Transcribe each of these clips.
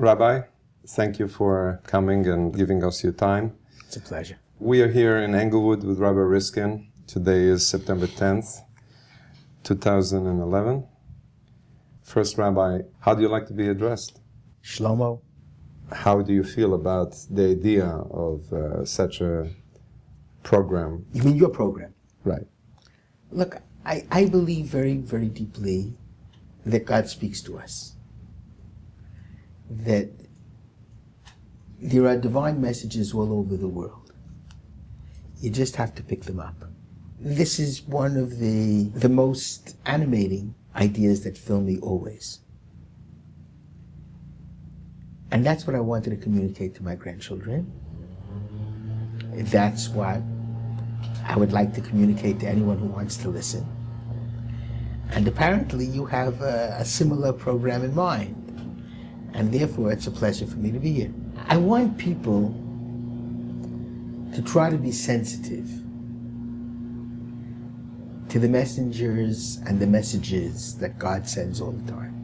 Rabbi, thank you for coming and giving us your time. It's a pleasure. We are here in Englewood with Rabbi Riskin. Today is September 10th, 2011. First, Rabbi, how do you like to be addressed? Shlomo. How do you feel about the idea of such a program? You mean your program? Right. Look, I believe very, very deeply that God speaks to us. That there are divine messages all over the world. You just have to pick them up. This is one of the most animating ideas that fill me always. And that's what I wanted to communicate to my grandchildren. That's what I would like to communicate to anyone who wants to listen. And apparently you have a similar program in mind. And therefore it's a pleasure for me to be here. I want people to try to be sensitive to the messengers and the messages that God sends all the time.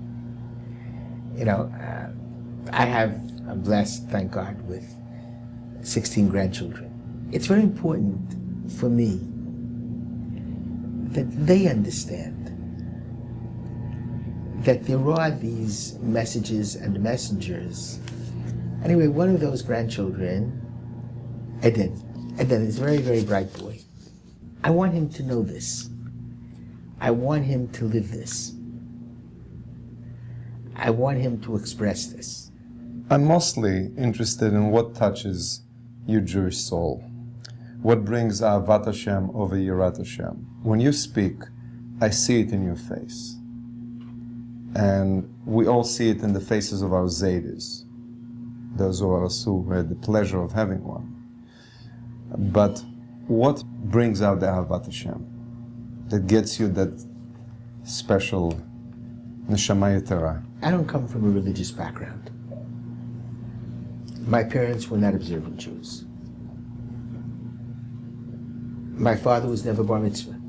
You know, I'm blessed, thank God, with 16 grandchildren. It's very important for me that they understand that there are these messages and messengers. Anyway, one of those grandchildren, Eden is a very, very bright boy. I want him to know this. I want him to live this. I want him to express this. I'm mostly interested in what touches your Jewish soul. What brings Ahavat Hashem over Yirat Hashem. When you speak, I see it in your face. And we all see it in the faces of our Zaydis, those of us who had the pleasure of having one. But what brings out the Ahavat Hashem that gets you that special Neshama Yetera? I don't come from a religious background. My parents were not observant Jews. My father was never bar mitzvah.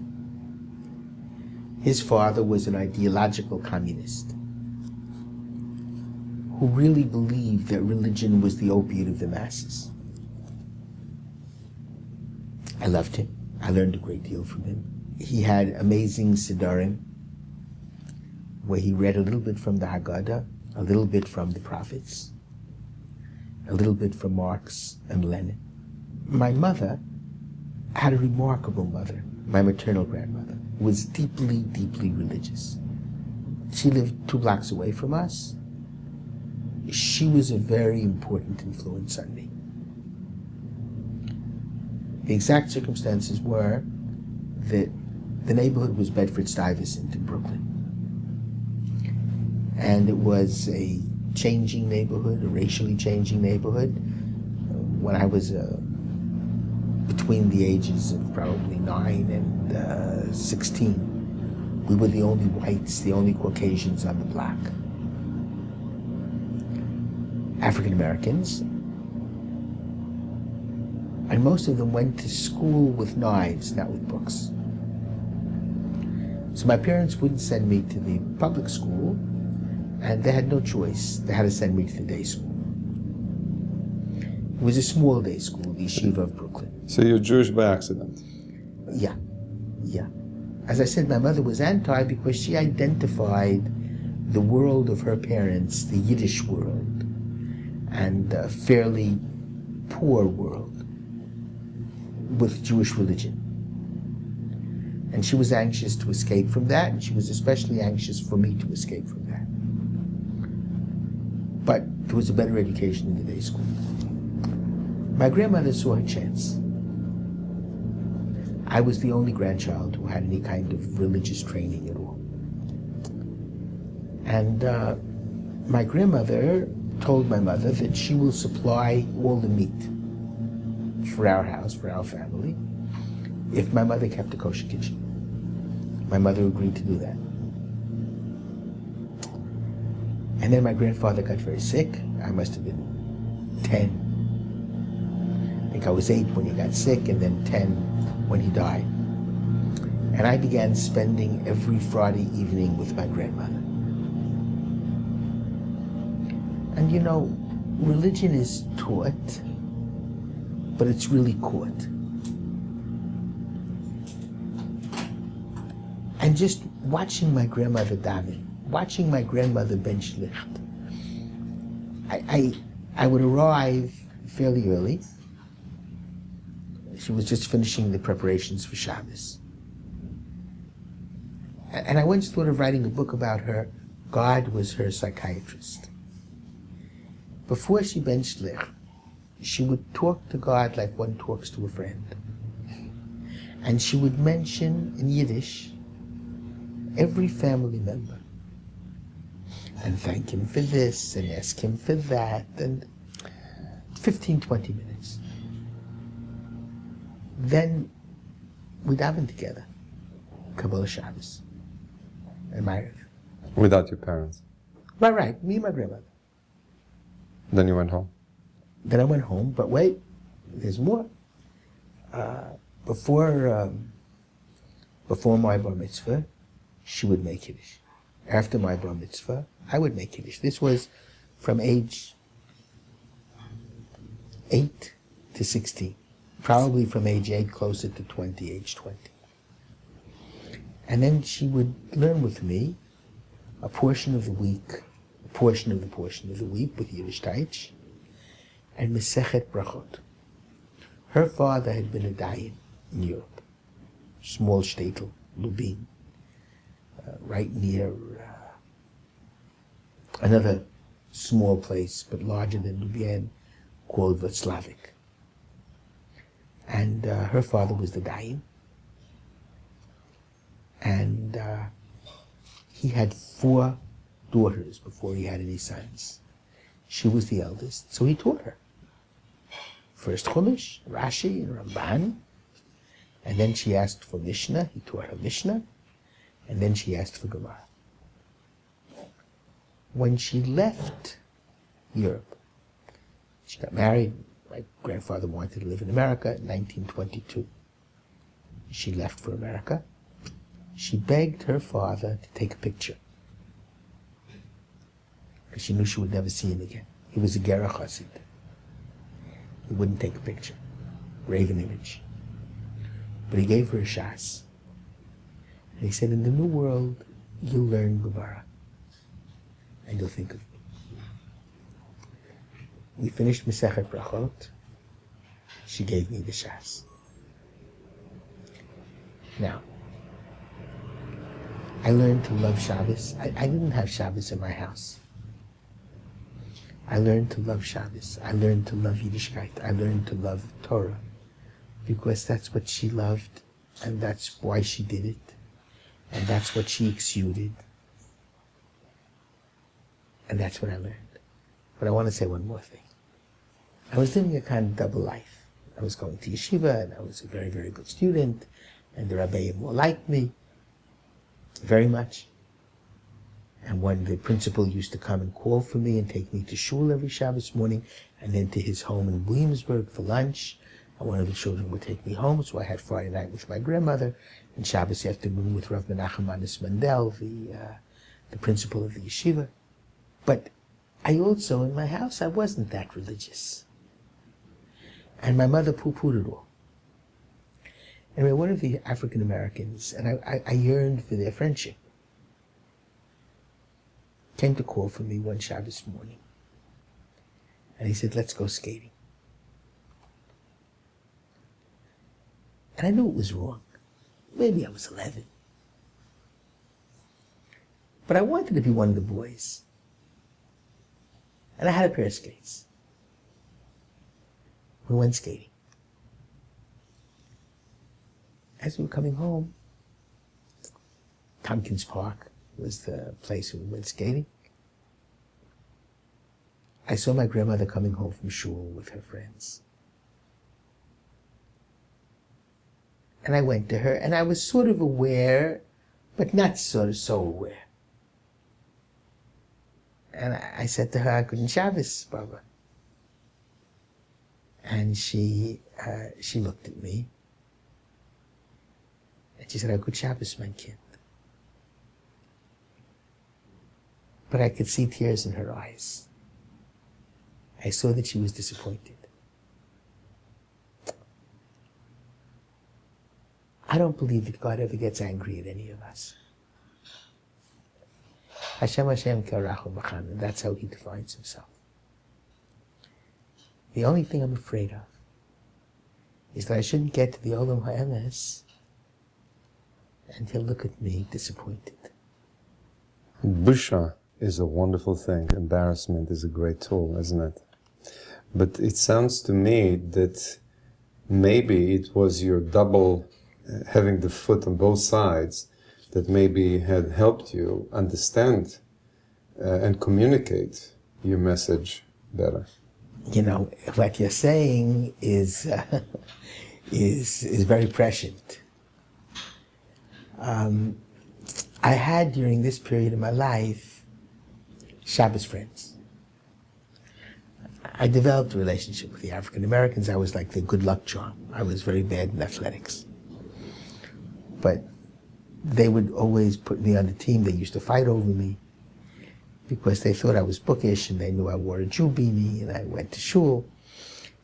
His father was an ideological communist who really believed that religion was the opiate of the masses. I loved him. I learned a great deal from him. He had amazing Siddurim, where he read a little bit from the Haggadah, a little bit from the prophets, a little bit from Marx and Lenin. My mother had a remarkable mother, my maternal grandmother, who was deeply, deeply religious. She lived 2 blocks away from us. She was a very important influence on me. The exact circumstances were that the neighborhood was Bedford-Stuyvesant in Brooklyn. And it was a changing neighborhood, a racially changing neighborhood. When I was between the ages of probably 9 and 16, we were the only whites, the only Caucasians on the block. African Americans. And most of them went to school with knives, not with books. So my parents wouldn't send me to the public school, and they had no choice. They had to send me to the day school. It was a small day school, the Yeshiva of Brooklyn. So you're Jewish by accident? Yeah. As I said, my mother was anti because she identified the world of her parents, the Yiddish world, and a fairly poor world, with Jewish religion. And she was anxious to escape from that, and she was especially anxious for me to escape from that. But there was a better education in the day school. My grandmother saw her chance. I was the only grandchild who had any kind of religious training at all. And my grandmother told my mother that she will supply all the meat for our house, for our family, if my mother kept a kosher kitchen. My mother agreed to do that. And then my grandfather got very sick. I must have been 10. I think I was 8 when he got sick, and then 10 when he died. And I began spending every Friday evening with my grandmother. And you know, religion is taught, but it's really caught. And just watching my grandmother daven, watching my grandmother ben shlicht, I would arrive fairly early. She was just finishing the preparations for Shabbos. And I once thought of writing a book about her. God was her psychiatrist. Before she ben shlicht, she would talk to God like one talks to a friend. And she would mention in Yiddish every family member and thank him for this and ask him for that, and 15, 20 minutes. Then we daven together, Kabbalah Shabbos and Ma'ariv. Without your parents? Right, me and my grandmother. Then you went home? Then I went home, but wait, there's more. Before my bar mitzvah, she would make Kiddush. After my bar mitzvah, I would make Kiddush. This was from age 8 to 16. Probably from age 8 closer to 20, age 20. And then she would learn with me a portion of the week, a portion of the week with Yiddishkeit, and Mesechet Brachot. Her father had been a dayan in Europe, small shtetl, Lubin, right near another small place, but larger than Lubin, called Vatslavik. And her father was the dayan. And he had 4 daughters before he had any sons. She was the eldest, so he taught her. First Chumash, Rashi, and Ramban. And then she asked for Mishnah. He taught her Mishnah. And then she asked for Gemara. When she left Europe, she got married. My grandfather wanted to live in America in 1922. She left for America. She begged her father to take a picture, because she knew she would never see him again. He was a Gerach Hasid. He wouldn't take a picture, graven image. But he gave her a shas. And he said, in the new world, you'll learn Gemara, and you'll think of me. We finished Mesechet Brachot. She gave me the shas. Now, I learned to love Shabbos. I didn't have Shabbos in my house. I learned to love Shabbos. I learned to love Yiddishkeit. I learned to love Torah, because that's what she loved, and that's why she did it, and that's what she exuded, and that's what I learned. But I want to say one more thing. I was living a kind of double life. I was going to yeshiva, and I was a very, very good student, and the Rabbi more liked me very much. And when the principal used to come and call for me and take me to shul every Shabbos morning, and then to his home in Williamsburg for lunch, and one of the children would take me home, so I had Friday night with my grandmother, and Shabbos afternoon with Rav Menachem Anis Mandel, the principal of the yeshiva. But I also, in my house, I wasn't that religious. And my mother poo-pooed it all. Anyway, one of the African Americans, and I yearned for their friendship, came to call for me one Shabbos morning. And he said, let's go skating. And I knew it was wrong. Maybe I was 11. But I wanted to be one of the boys. And I had a pair of skates. We went skating. As we were coming home, Tompkins Park was the place where we went skating. I saw my grandmother coming home from shul with her friends. And I went to her, and I was sort of aware, but not so aware. And I said to her, I couldn't Shabbos, Baba. And she looked at me, and she said, I could Shabbos, my kid. But I could see tears in her eyes. I saw that she was disappointed. I don't believe that God ever gets angry at any of us. Hashem Hashem Karachum B'chan, that's how he defines himself. The only thing I'm afraid of is that I shouldn't get to the Olam HaEmes and he'll look at me disappointed. Busha is a wonderful thing. Embarrassment is a great tool, isn't it? But it sounds to me that maybe it was your double, having the foot on both sides, that maybe had helped you understand and communicate your message better. You know, what you're saying is very prescient. I had, during this period of my life, Shabbos friends. I developed a relationship with the African Americans. I was like the good luck charm. I was very bad in athletics. But they would always put me on the team. They used to fight over me because they thought I was bookish and they knew I wore a Jew beanie and I went to shul.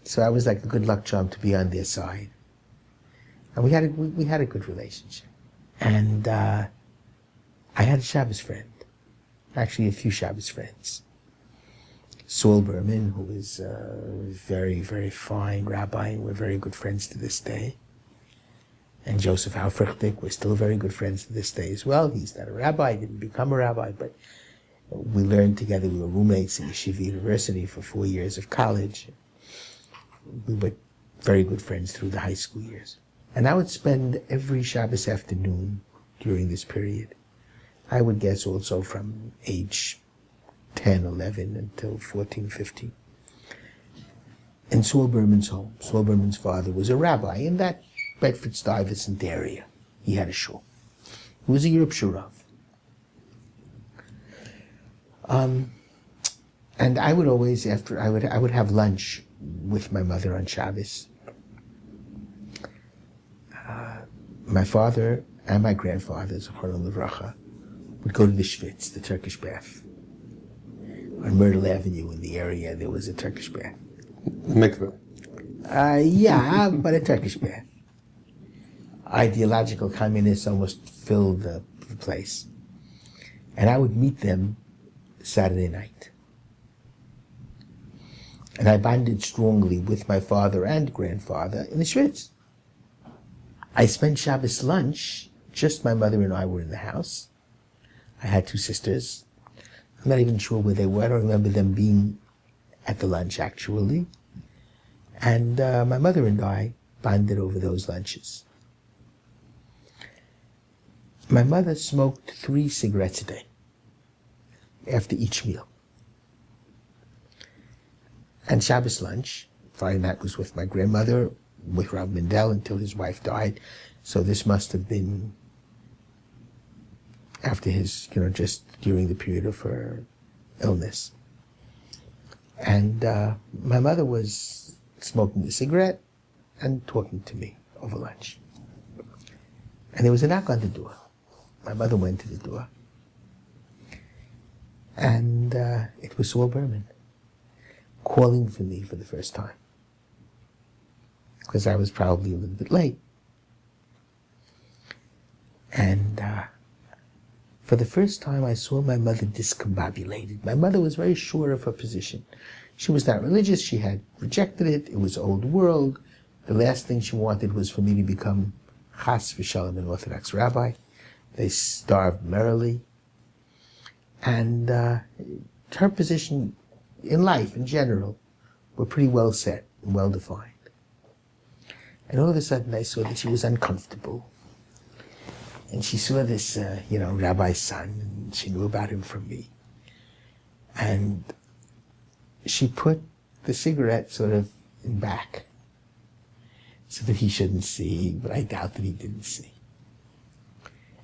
So I was like a good luck charm to be on their side. And we had a good relationship. And I had a Shabbos friend, actually a few Shabbos friends. Saul Berman, who was a very, very fine rabbi, and we're very good friends to this day. And Joseph Aufrichtig, we're still very good friends to this day as well. He's not a rabbi, didn't become a rabbi, but we learned together. We were roommates at Yeshiva University for 4 years of college. We were very good friends through the high school years. And I would spend every Shabbos afternoon during this period, I would guess also from age 10, 11 until 14, 15, in Saul Berman's home. Saul Berman's father was a rabbi in that Bedford-Stuyvesant area. He had a shul. He was a Yerub Shurav. And I would always, I would have lunch with my mother on Shabbos. My father and my grandfather, Zechron Levracha, would go to the Schwitz, the Turkish bath. On Myrtle Avenue in the area, there was a Turkish bath. Mikveh. Yeah, but a Turkish bath. Ideological communists almost filled the place. And I would meet them Saturday night. And I bonded strongly with my father and grandfather in the Schwitz. I spent Shabbos lunch, just my mother and I were in the house. I had two sisters. I'm not even sure where they were. I don't remember them being at the lunch, actually. And my mother and I bonded over those lunches. My mother smoked 3 cigarettes a day after each meal. And Shabbos lunch, Friday night, was with my grandmother, with Rav Mendel until his wife died. So this must have been after his, just during the period of her illness. And my mother was smoking a cigarette and talking to me over lunch. And there was a knock on the door. My mother went to the door. And it was Saul Berman calling for me for the first time, because I was probably a little bit late. And for the first time, I saw my mother discombobulated. My mother was very sure of her position. She was not religious. She had rejected it. It was old world. The last thing she wanted was for me to become chas v'shalom an Orthodox rabbi. They starved merrily. And her position in life, in general, were pretty well set and well defined. And all of a sudden, I saw that she was uncomfortable. And she saw this, rabbi's son, and she knew about him from me. And she put the cigarette sort of in back so that he shouldn't see, but I doubt that he didn't see.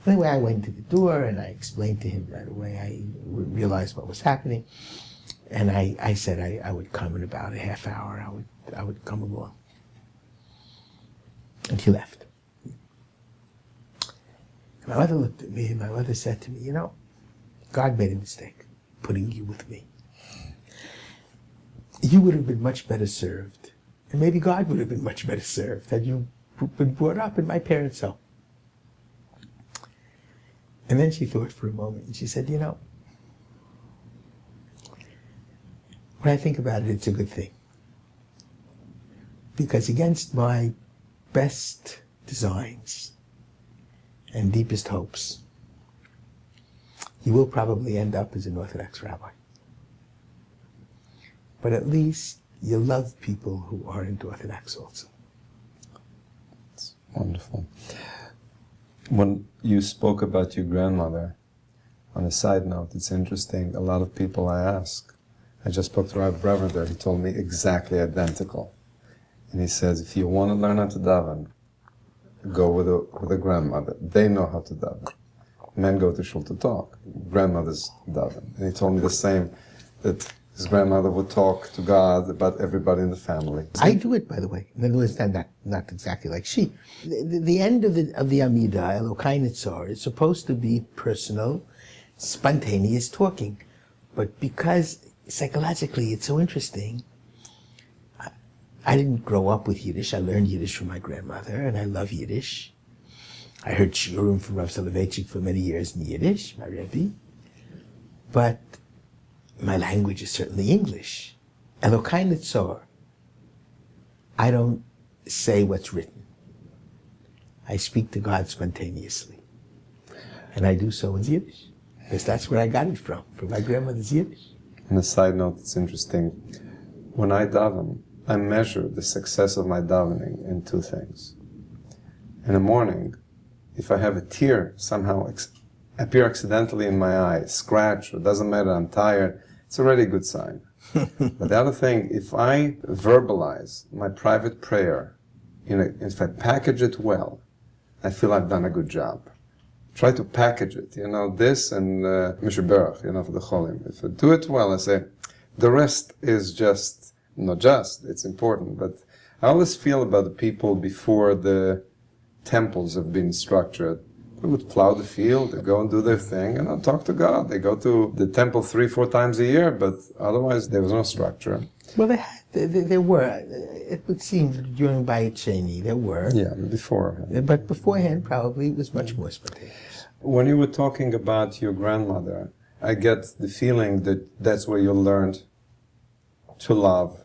Anyway, I went to the door and I explained to him right away. I realized what was happening. And I said I would come in about a half hour. I would come along. And he left. My mother looked at me and my mother said to me, God made a mistake putting you with me. you would have been much better served, and maybe God would have been much better served had you been brought up in my parents' home. And then she thought for a moment, and she said, when I think about it, it's a good thing. Because against my best designs and deepest hopes, you will probably end up as an Orthodox rabbi. But at least you love people who aren't Orthodox also. It's wonderful. When you spoke about your grandmother, on a side note, it's interesting, a lot of people I ask, I just spoke to Rabbi there, he told me exactly identical. And he says, if you want to learn how to daven, go with a grandmother. They know how to daven. Men go to shul to talk. Grandmothers daven. And he told me the same, that his grandmother would talk to God about everybody in the family. I do it, by the way. In other words, not exactly like she. The end of the Amidah, Elokai Nitzor, is supposed to be personal, spontaneous talking. But because psychologically it's so interesting, I didn't grow up with Yiddish. I learned Yiddish from my grandmother, and I love Yiddish. I heard shiurim from Rav Soloveitchik for many years in Yiddish, my Rabbi. But my language is certainly English. Elokai Nitzor. I don't say what's written. I speak to God spontaneously. And I do so in Yiddish. Because that's where I got it from my grandmother's Yiddish. On a side note, it's interesting. When I daven, I measure the success of my davening in two things. In the morning, if I have a tear somehow appear accidentally in my eye, scratch, it doesn't matter, I'm tired, it's already a good sign. But the other thing, if I verbalize my private prayer, if I package it well, I feel I've done a good job. Try to package it, this and Mishra Berach, for the Cholim. If I do it well, I say, the rest is just, not just, it's important, but I always feel about the people before the temples have been structured. They would plow the field, they go and do their thing, and talk to God. They go to the temple 3-4 times a year, but otherwise there was no structure. Well, there were. It would seem during Bayit Sheni there were. Yeah, before. But beforehand, probably, it was much more spontaneous. When you were talking about your grandmother, I get the feeling that that's where you learned to love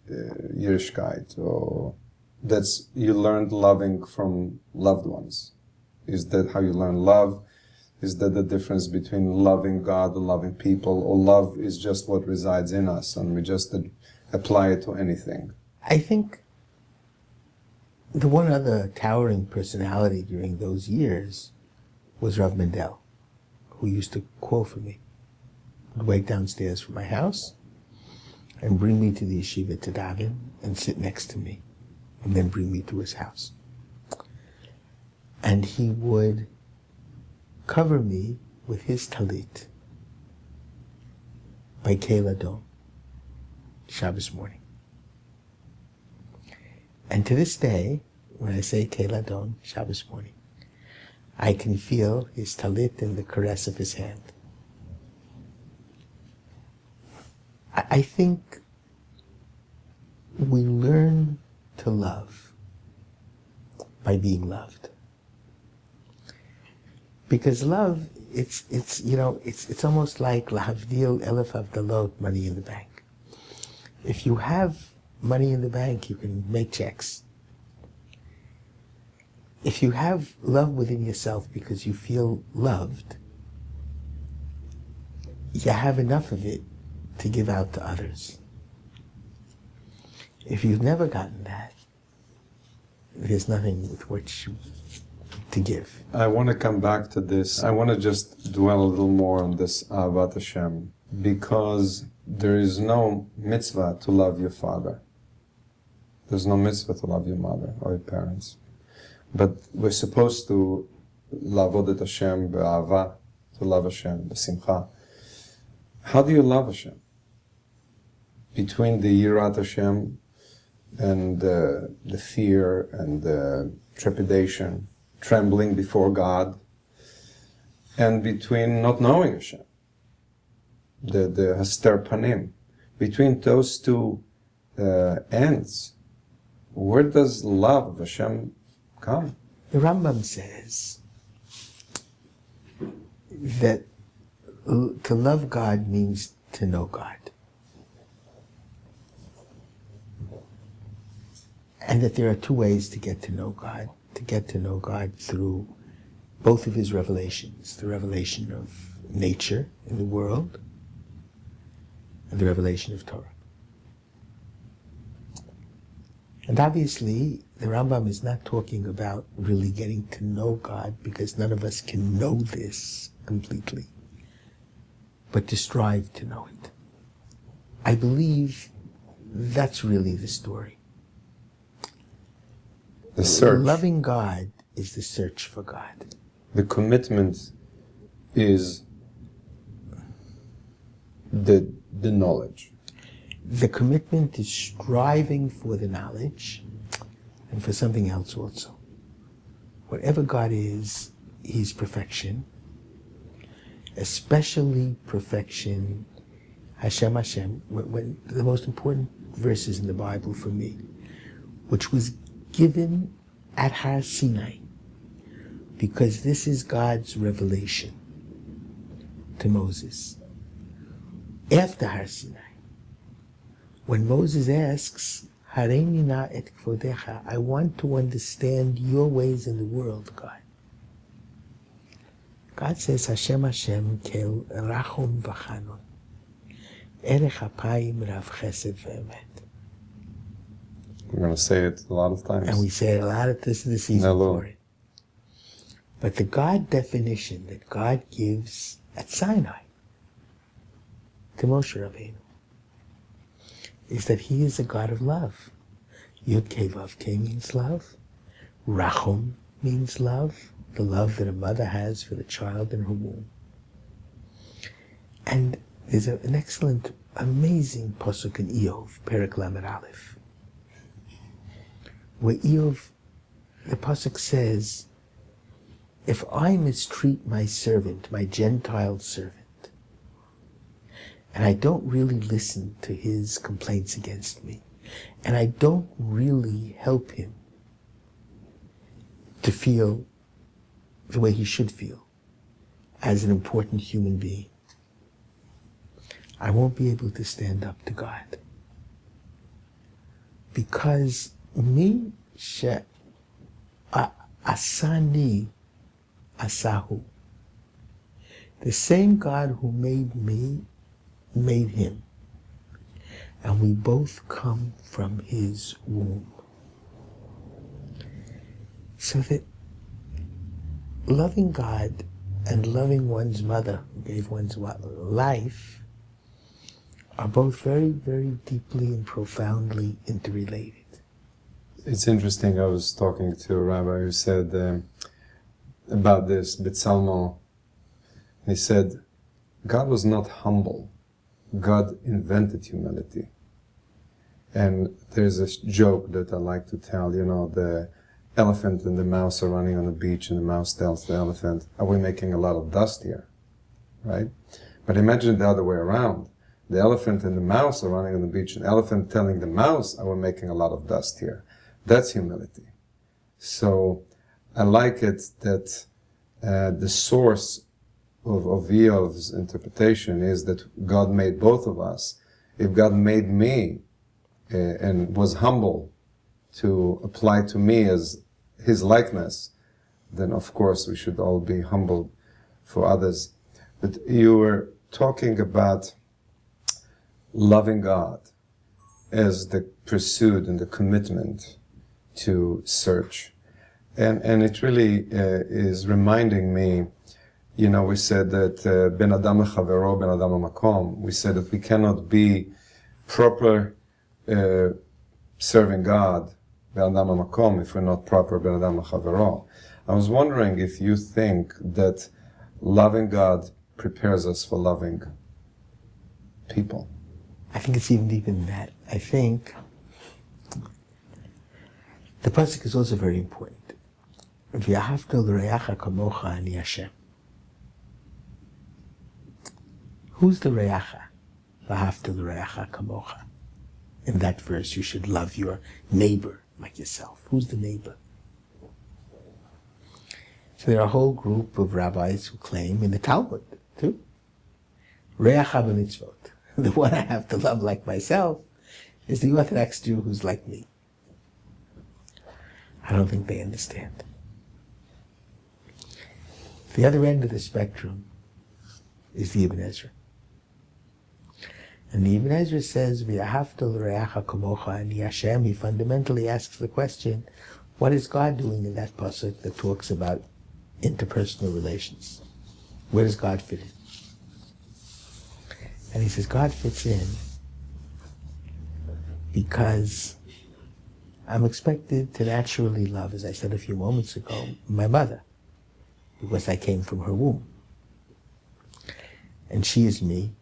Yiddishkeit, or you learned loving from loved ones. Is that how you learn love? Is that the difference between loving God and loving people, or love is just what resides in us and we just apply it to anything? I think the one other towering personality during those years was Rav Mendel, who used to call for me. Would wait downstairs from my house and bring me to the yeshiva to daven and sit next to me, and then bring me to his house. And he would cover me with his talit by Keilah Dom, Shabbos morning. And to this day, when I say Keilah Dom, Shabbos morning, I can feel his talit and the caress of his hand. I think we learn to love by being loved. Because love, it's almost like lahavdil elef avdalot, money in the bank. If you have money in the bank, you can make checks. If you have love within yourself because you feel loved, you have enough of it to give out to others. If you've never gotten that, there's nothing with which to give. I want to come back to this. I want to just dwell a little more on this Ahavat Hashem, because there is no mitzvah to love your father. There's no mitzvah to love your mother or your parents. But we're supposed to lavod et Hashem be'ahava, to love Hashem be'simcha. How do you love Hashem? Between the yirat Hashem and the fear and the trepidation, trembling before God, and between not knowing Hashem, the haster panim, between those two ends, where does love of Hashem come? The Rambam says that to love God means to know God. And that there are two ways to get to know God. To get to know God through both of his revelations, the revelation of nature in the world and the revelation of Torah. And obviously, the Rambam is not talking about really getting to know God, because none of us can know this completely, but to strive to know it. I believe that's really the story. The search. Loving God is the search for God. The commitment is the knowledge. The commitment is striving for the knowledge and for something else also. Whatever God is, he's perfection, especially perfection, Hashem Hashem, when the most important verses in the Bible for me, which was given at Har Sinai, because this is God's revelation to Moses. After Har Sinai, when Moses asks, Hareini na et kvodecha, I want to understand your ways in the world, God. God says, Hashem Hashem kel rachum v'chanon, erech hapayim rav chesed ve'emet. We're going to say it a lot of times. And we say it a lot of this season for it. But the God definition that God gives at Sinai to Moshe Rabbeinu is that he is a God of love. Yud Kei Vav Kei means love. Rachum means love, the love that a mother has for the child in her womb. And there's an excellent, amazing pasuk in Eov, Perek Lamed Aleph, where Eov, the pasuk says, if I mistreat my servant, my Gentile servant, and I don't really listen to his complaints against me, and I don't really help him to feel the way he should feel as an important human being, I won't be able to stand up to God. Because me she asani asahu, the same God who made me made him, and we both come from his womb. So that loving God and loving one's mother who gave one's life are both very, very deeply and profoundly interrelated. It's interesting, I was talking to a rabbi who said about this, B'Tzalmo. He said, God was not humble. God invented humility. And there's this joke that I like to tell, the elephant and the mouse are running on the beach, and the mouse tells the elephant, are we making a lot of dust here? Right? But imagine the other way around. The elephant and the mouse are running on the beach, and the elephant telling the mouse, are we making a lot of dust here? That's humility. So I like it that the source of Eov's interpretation is that God made both of us. If God made me and was humble to apply to me as his likeness, then of course we should all be humble for others. But you were talking about loving God as the pursuit and the commitment to search. And it really is reminding me, we said that Ben Adam Lechavero, Ben Adam Makom. We said that we cannot be proper serving God, Ben Adam Makom, if we're not proper Ben Adam Lechavero. I was wondering if you think that loving God prepares us for loving people. I think it's even deeper than that. I think the pasuk is also very important. V'ahavta l'reacha kamocha ani Hashem. Who's the reacha? V'ahavta l'reacha kamocha. In that verse, you should love your neighbor like yourself. Who's the neighbor? So there are a whole group of rabbis who claim, in the Talmud too, reacha b'mitzvot. The one I have to love like myself is the Orthodox Jew who's like me. I don't think they understand. The other end of the spectrum is the Ibn Ezra. And the Ibn Ezra says, V'ahavta l'reacha kamocha ani Hashem. He fundamentally asks the question, what is God doing in that pasuk that talks about interpersonal relations? Where does God fit in? And he says, God fits in because I'm expected to naturally love, as I said a few moments ago, my mother, because I came from her womb. And she is me,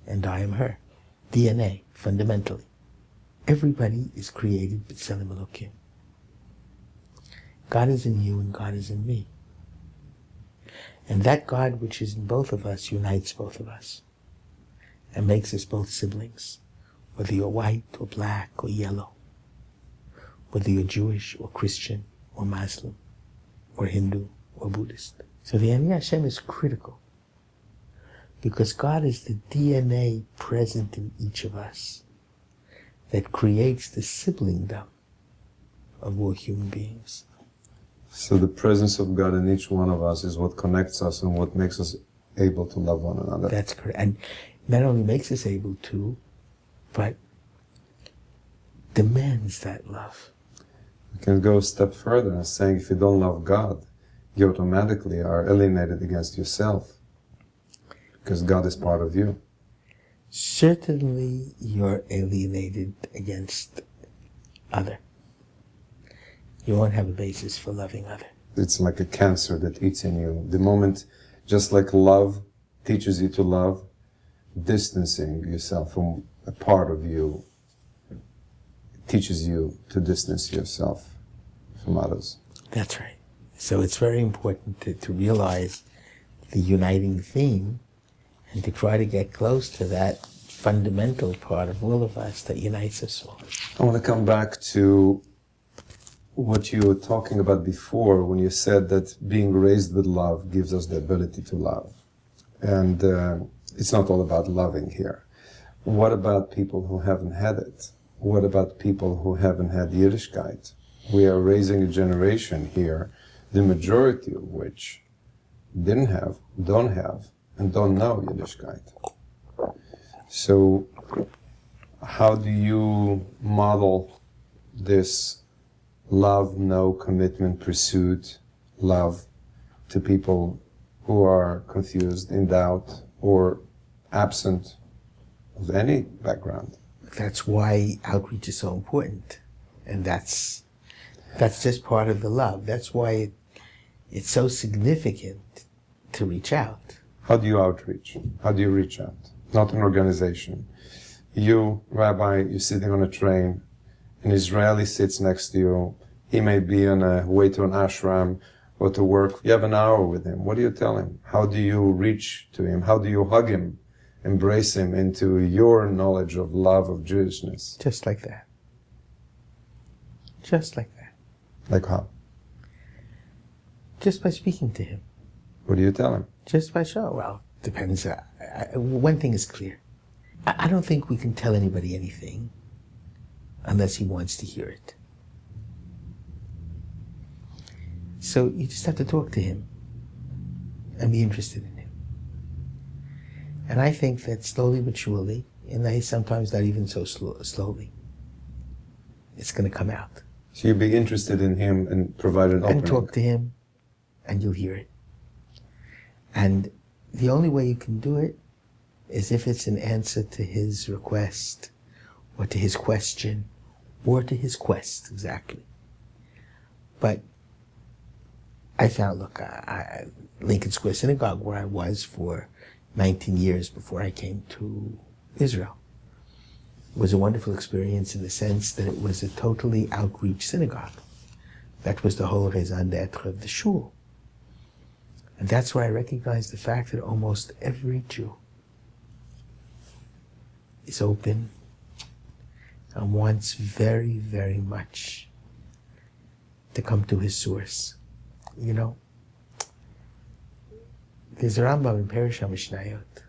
and I am her. DNA, fundamentally. Everybody is created b'tselem Elokim. God is in you and God is in me. And that God which is in both of us unites both of us and makes us both siblings, whether you're white or black or yellow, whether you're Jewish or Christian or Muslim or Hindu or Buddhist. So the Ani Hashem is critical because God is the DNA present in each of us that creates the siblingdom of all human beings. So the presence of God in each one of us is what connects us and what makes us able to love one another. That's correct. And not only makes us able to, but demands that love. You can go a step further and saying if you don't love God, you automatically are alienated against yourself because God is part of you. Certainly you're alienated against other. You won't have a basis for loving other. It's like a cancer that eats in you. The moment, just like love teaches you to love, distancing yourself from a part of you teaches you to distance yourself from others. That's right. So it's very important to realize the uniting theme and to try to get close to that fundamental part of all of us that unites us all. I want to come back to what you were talking about before when you said that being raised with love gives us the ability to love. And it's not all about loving here. What about people who haven't had it? What about people who haven't had Yiddishkeit? We are raising a generation here, the majority of which didn't have, don't have, and don't know Yiddishkeit. So how do you model this love, no commitment, pursuit, love to people who are confused, in doubt, or absent of any background? That's why outreach is so important. And that's just part of the love. That's why it's so significant to reach out. How do you outreach? How do you reach out? Not an organization. You, Rabbi, you're sitting on a train, an Israeli sits next to you. He may be on a way to an ashram or to work. You have an hour with him. What do you tell him? How do you reach to him? How do you hug him, embrace him into your knowledge of love, of Jewishness? Just like that. Just like that. Like how? Just by speaking to him. What do you tell him? Just by show. Well, depends. One thing is clear. I don't think we can tell anybody anything unless he wants to hear it. So you just have to talk to him and be interested in him. And I think that slowly but surely, and sometimes not even so slowly, it's going to come out. So you be interested in him and provide an opening. And talk to him, and you'll hear it. And the only way you can do it is if it's an answer to his request, or to his question, or to his quest, exactly. But I found, look, Lincoln Square Synagogue, where I was for 19 years before I came to Israel, was a wonderful experience in the sense that it was a totally outreach synagogue. That was the whole raison d'etre of the shul. And that's where I recognized the fact that almost every Jew is open and wants very, very much to come to his source. You know, there's a Rambam in Perish HaMishnayot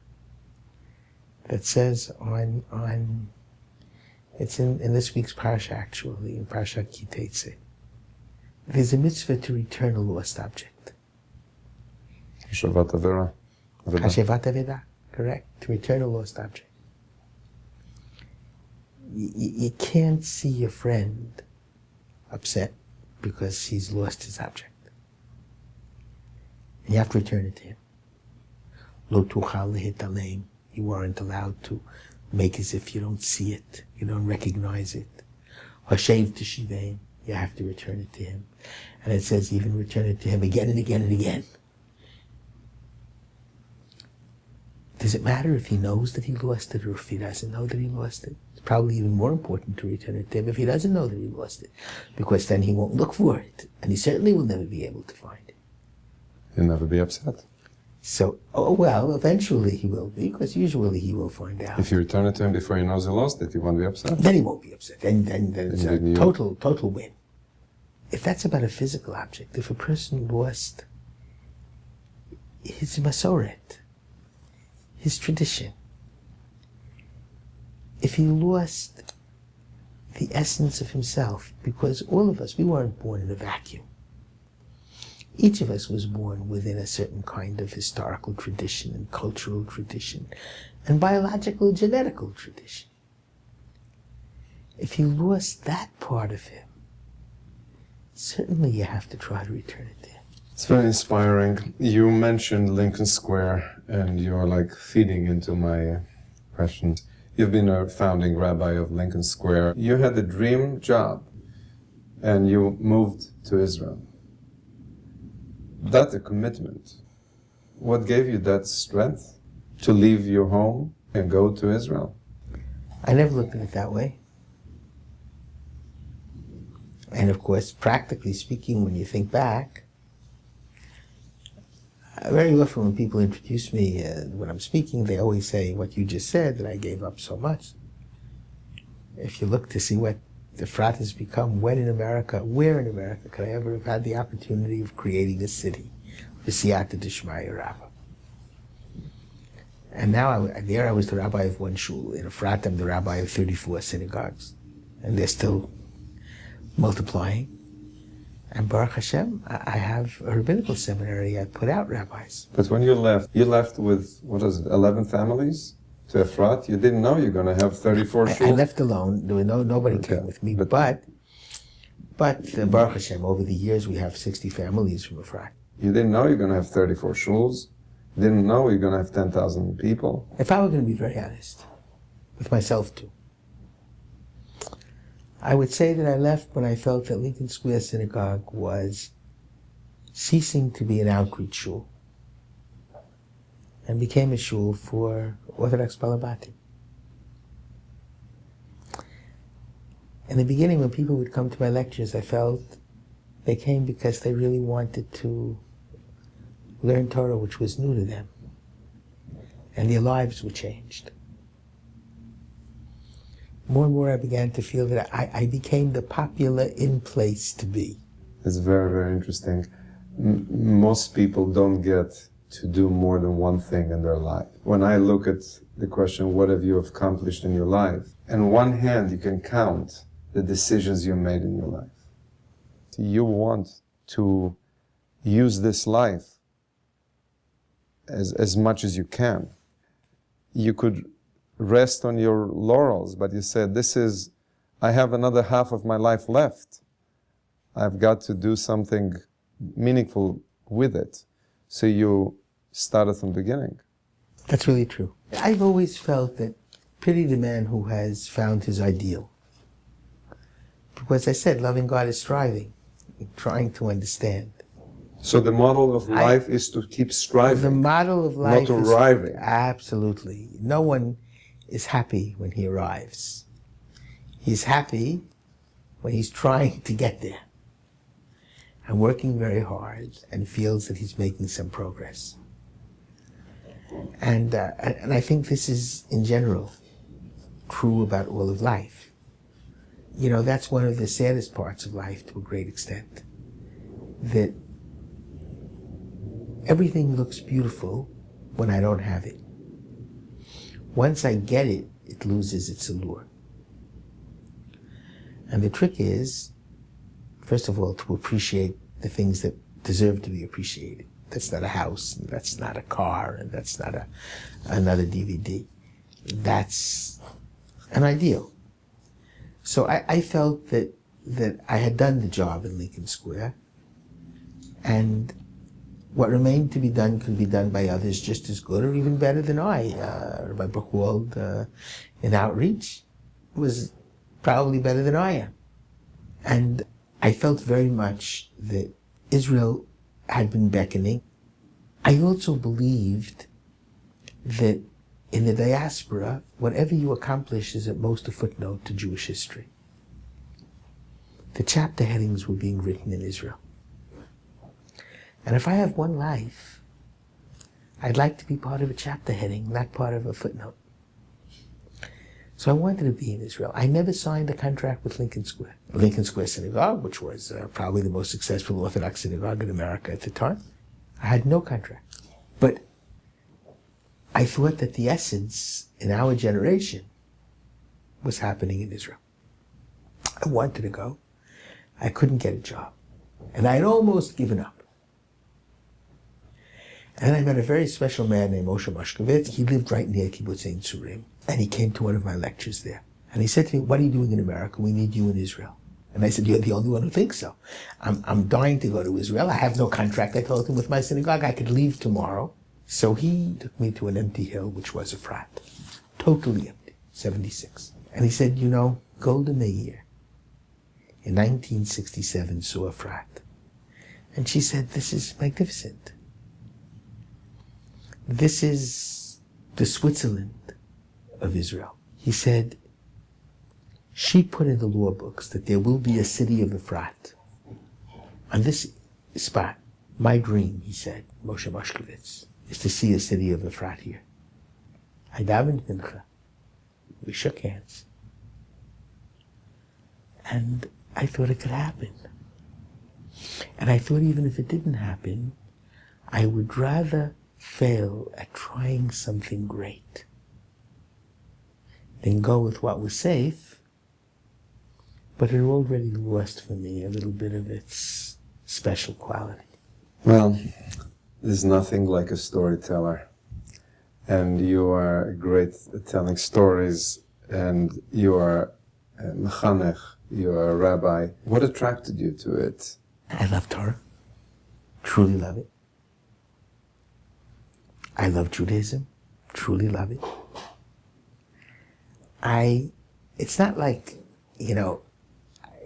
that says it's in this week's Parsha actually, in Parsha Kitetse. There's a mitzvah to return a lost object. Hashavat Avera. Hashavat Aveda, correct. To return a lost object. You can't see your friend upset because he's lost his object. And you have to return it to him. Lo tuchal lehitalem. You weren't allowed to make as if you don't see it, you don't recognize it. Hashev teshivein. You have to return it to him. And it says even return it to him again and again and again. Does it matter if he knows that he lost it or if he doesn't know that he lost it? It's probably even more important to return it to him if he doesn't know that he lost it, because then he won't look for it, and he certainly will never be able to find it. He'll never be upset. So, well, eventually he will be, because usually he will find out. If you return it to him before he knows he lost it, he won't be upset. Then he won't be upset. Then it's a total win. If that's about a physical object, if a person lost his masoret, his tradition, if he lost the essence of himself, because all of us, we weren't born in a vacuum. Each of us was born within a certain kind of historical tradition and cultural tradition and biological, genetical tradition. If he lost that part of him, certainly you have to try to return it to him. It's very inspiring. You mentioned Lincoln Square, and you're like feeding into my questions. You've been a founding rabbi of Lincoln Square. You had a dream job, and you moved to Israel. That's a commitment. What gave you that strength to leave your home and go to Israel? I never looked at it that way. And of course, practically speaking, when you think back, very often when people introduce me, when I'm speaking, they always say what you just said, that I gave up so much. If you look to see what the Frat has become, where in America could I ever have had the opportunity of creating a city, V'siyata D'Shmaya Rabbah? And now I was the rabbi of one shul. In a Frat, I'm the rabbi of 34 synagogues. And they're still multiplying. And Baruch Hashem, I have a rabbinical seminary. I put out rabbis. But when you left with, 11 families to Efrat? You didn't know you're going to have 34 shuls? I left alone. There was nobody came with me. But Baruch Hashem, over the years, we have 60 families from Efrat. You didn't know you're going to have 34 shuls? You didn't know you're going to have 10,000 people? If I were going to be very honest, with myself too, I would say that I left when I felt that Lincoln Square Synagogue was ceasing to be an outreach shul and became a shul for Orthodox Balabatim. In the beginning, when people would come to my lectures, I felt they came because they really wanted to learn Torah, which was new to them, and their lives were changed. More and more I began to feel that I became the popular in place to be. It's very, very interesting. Most people don't get to do more than one thing in their life. When I look at the question, what have you accomplished in your life? On one hand, you can count the decisions you made in your life. You want to use this life as much as you can. You could rest on your laurels, but you said, I have another half of my life left. I've got to do something meaningful with it. So you started from the beginning. That's really true. I've always felt that pity the man who has found his ideal. Because I said, loving God is striving, trying to understand. So the model of life is to keep striving. The model of life not arriving. Absolutely. No one is happy when he arrives. He's happy when he's trying to get there and working very hard and feels that he's making some progress. And I think this is, in general, true about all of life. You know, that's one of the saddest parts of life to a great extent. That everything looks beautiful when I don't have it. Once I get it, it loses its allure. And the trick is, first of all, to appreciate the things that deserve to be appreciated. That's not a house, and that's not a car, and that's not another DVD. That's an ideal. So I felt that I had done the job in Lincoln Square, and what remained to be done could be done by others just as good or even better than I. Rabbi Buchwald in Outreach was probably better than I am. And I felt very much that Israel had been beckoning. I also believed that in the diaspora, whatever you accomplish is at most a footnote to Jewish history. The chapter headings were being written in Israel. And if I have one life, I'd like to be part of a chapter heading, not part of a footnote. So I wanted to be in Israel. I never signed a contract with Lincoln Square. Lincoln Square Synagogue, which was probably the most successful Orthodox synagogue in America at the time. I had no contract. But I thought that the essence in our generation was happening in Israel. I wanted to go. I couldn't get a job. And I had almost given up. And I met a very special man named Moshe Moshkovitz. He lived right near Kibbutz Ein Tzurim. And he came to one of my lectures there. And he said to me, "What are you doing in America? We need you in Israel." And I said, "You're the only one who thinks so. I'm dying to go to Israel. I have no contract," I told him, "with my synagogue. I could leave tomorrow." So he took me to an empty hill, which was a frat. Totally empty, 76. And he said, "You know, Golda Meir in 1967 saw a frat. And she said, 'This is magnificent. This is the Switzerland of Israel.'" He said, "She put in the law books that there will be a city of Efrat on this spot. My dream," he said, Moshe Moshkovitz, "is to see a city of Efrat here." I davened mincha. We shook hands. And I thought it could happen. And I thought even if it didn't happen, I would rather fail at trying something great than go with what was safe, but it already lost for me a little bit of its special quality. Well, there's nothing like a storyteller. And you are great at telling stories, and you are a mechanech, you are a rabbi. What attracted you to it? I love Torah. Truly love it. I love Judaism. Truly love it. It's not like, you know,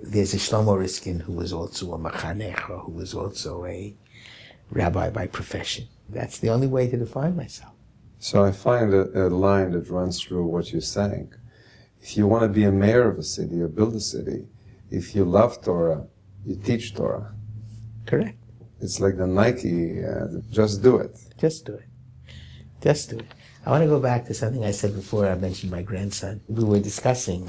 there's a Shlomo Riskin who was also a mechanech, or who was also a rabbi by profession. That's the only way to define myself. So I find a line that runs through what you're saying. If you want to be a mayor of a city or build a city, if you love Torah, you teach Torah. Correct. It's like the Nike, just do it. Just do it. Just do it. I want to go back to something I said before. I mentioned my grandson. We were discussing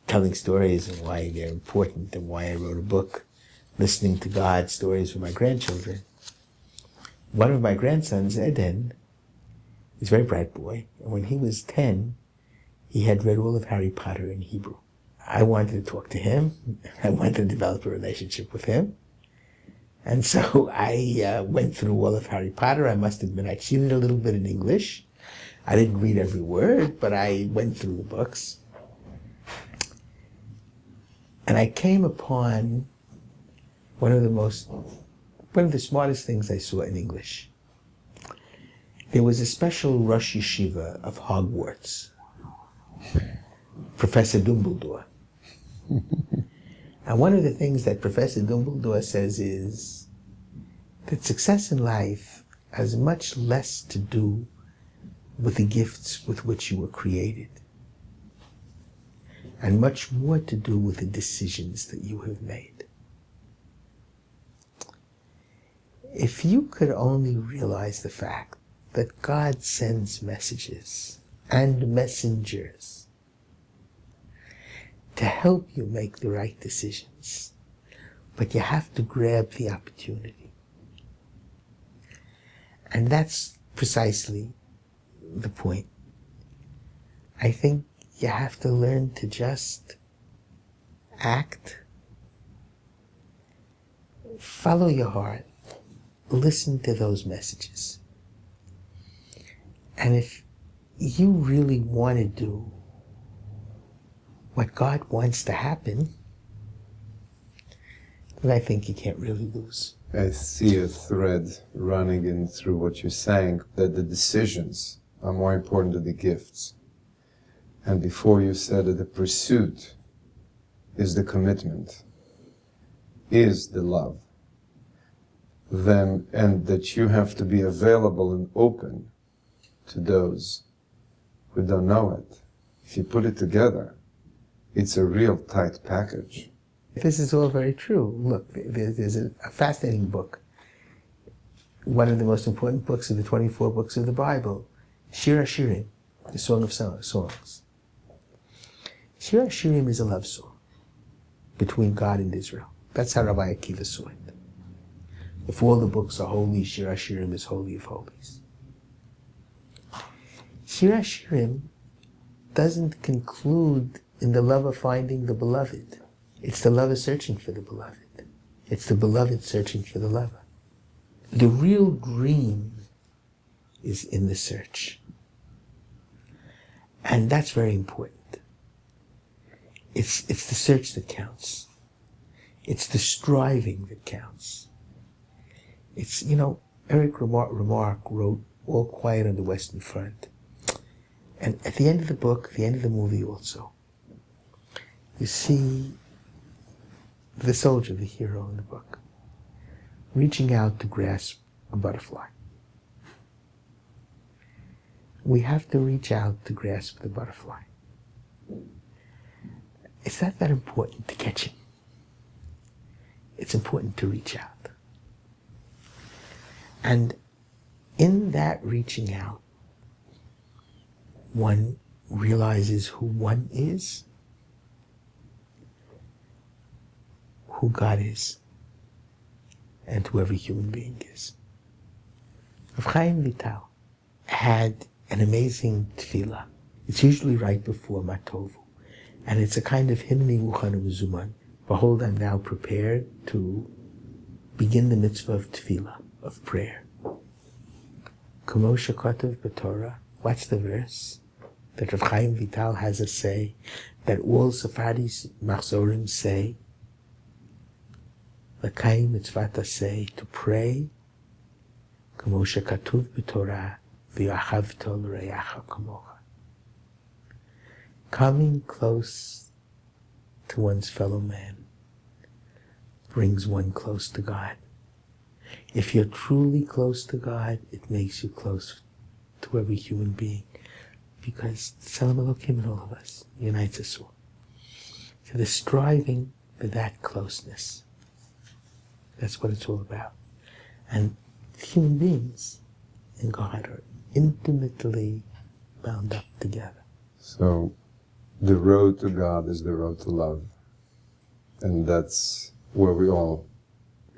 telling stories and why they're important and why I wrote a book, listening to God, stories for my grandchildren. One of my grandsons, Eden, is a very bright boy. And when he was 10, he had read all of Harry Potter in Hebrew. I wanted to talk to him. I wanted to develop a relationship with him. And so I went through all of Harry Potter. I must admit, I cheated a little bit in English. I didn't read every word, but I went through the books. And I came upon one of the smartest things I saw in English. There was a special Rosh Yeshiva of Hogwarts, Professor Dumbledore. And one of the things that Professor Dumbledore says is that success in life has much less to do with the gifts with which you were created, and much more to do with the decisions that you have made. If you could only realize the fact that God sends messages and messengers to help you make the right decisions. But you have to grab the opportunity. And that's precisely the point. I think you have to learn to just act, follow your heart, listen to those messages. And if you really want to do what God wants to happen, then I think you can't really lose. I see a thread running in through what you're saying, that the decisions are more important than the gifts. And before you said that the pursuit is the commitment, is the love, then, and that you have to be available and open to those who don't know it. If you put it together, it's a real tight package. This is all very true. Look, there's a fascinating book. One of the most important books of the 24 books of the Bible, Shir HaShirim, the Song of Songs. Shir HaShirim is a love song between God and Israel. That's how Rabbi Akiva saw it. If all the books are holy, Shir HaShirim is holy of holies. Shir HaShirim doesn't conclude in the love of finding the beloved. It's the lover searching for the beloved. It's the beloved searching for the lover. The real dream is in the search. And that's very important. It's the search that counts. It's the striving that counts. It's, Eric Remarque wrote All Quiet on the Western Front. And at the end of the book, at the end of the movie also, you see the soldier, the hero in the book, reaching out to grasp a butterfly. We have to reach out to grasp the butterfly. It's not that important to catch him. It's important to reach out. And in that reaching out, one realizes who one is, who God is, and who every human being is. Rav Chaim Vital had an amazing tefillah. It's usually right before Matovu, and it's a kind of himni uchanu zuman. Behold, I'm now prepared to begin the mitzvah of tefillah, of prayer. Kamo shekatav b'Torah. What's the verse that Rav Chaim Vital has us say, that all Sephardi machzorim say? L'kayim mitzvata say, to pray, kamo shekatuv b'Torah, v'yahavto l'reyacha kamocha. Coming close to one's fellow man brings one close to God. If you're truly close to God, it makes you close to every human being, because Tzelem Elokim in all of us unites us all. So the striving for that closeness, that's what it's all about. And human beings and God are intimately bound up together. So the road to God is the road to love. And that's where we all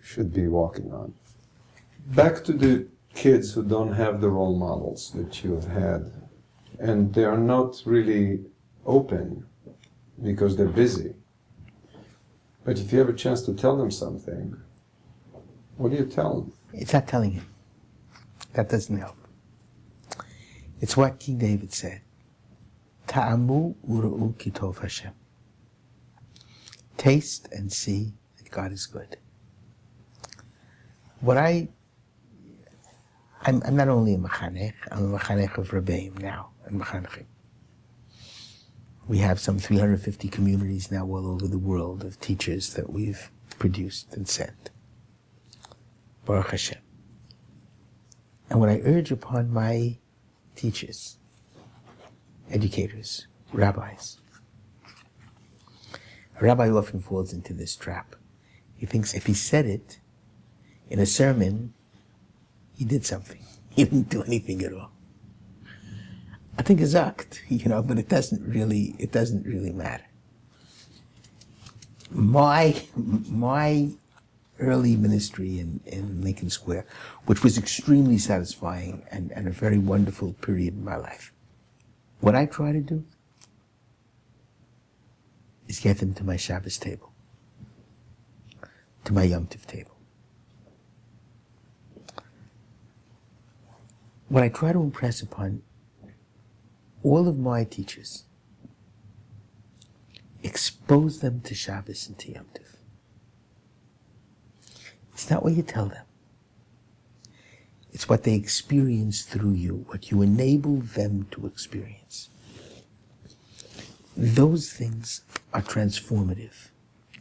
should be walking on. Back to the kids who don't have the role models that you've had, and they are not really open because they're busy. But if you have a chance to tell them something, what do you tell them? It's not telling him. That doesn't help. It's what King David said. Ta'amu uru'u ki tov Hashem. Taste and see that God is good. I'm not only a mechanech, I'm a mechanech of Rabbeim now, and mechanechim. We have some 350 communities now all over the world of teachers that we've produced and sent. Baruch Hashem. And what I urge upon my teachers, educators, rabbis, a rabbi often falls into this trap. He thinks if he said it in a sermon, he did something. He didn't do anything at all. I think gesagt, but it doesn't really matter. My early ministry in Lincoln Square, which was extremely satisfying and a very wonderful period in my life. What I try to do is get them to my Shabbos table, to my Yom Tov table. What I try to impress upon all of my teachers, expose them to Shabbos and to Yom Tov. It's not what you tell them. It's what they experience through you, what you enable them to experience. Those things are transformative.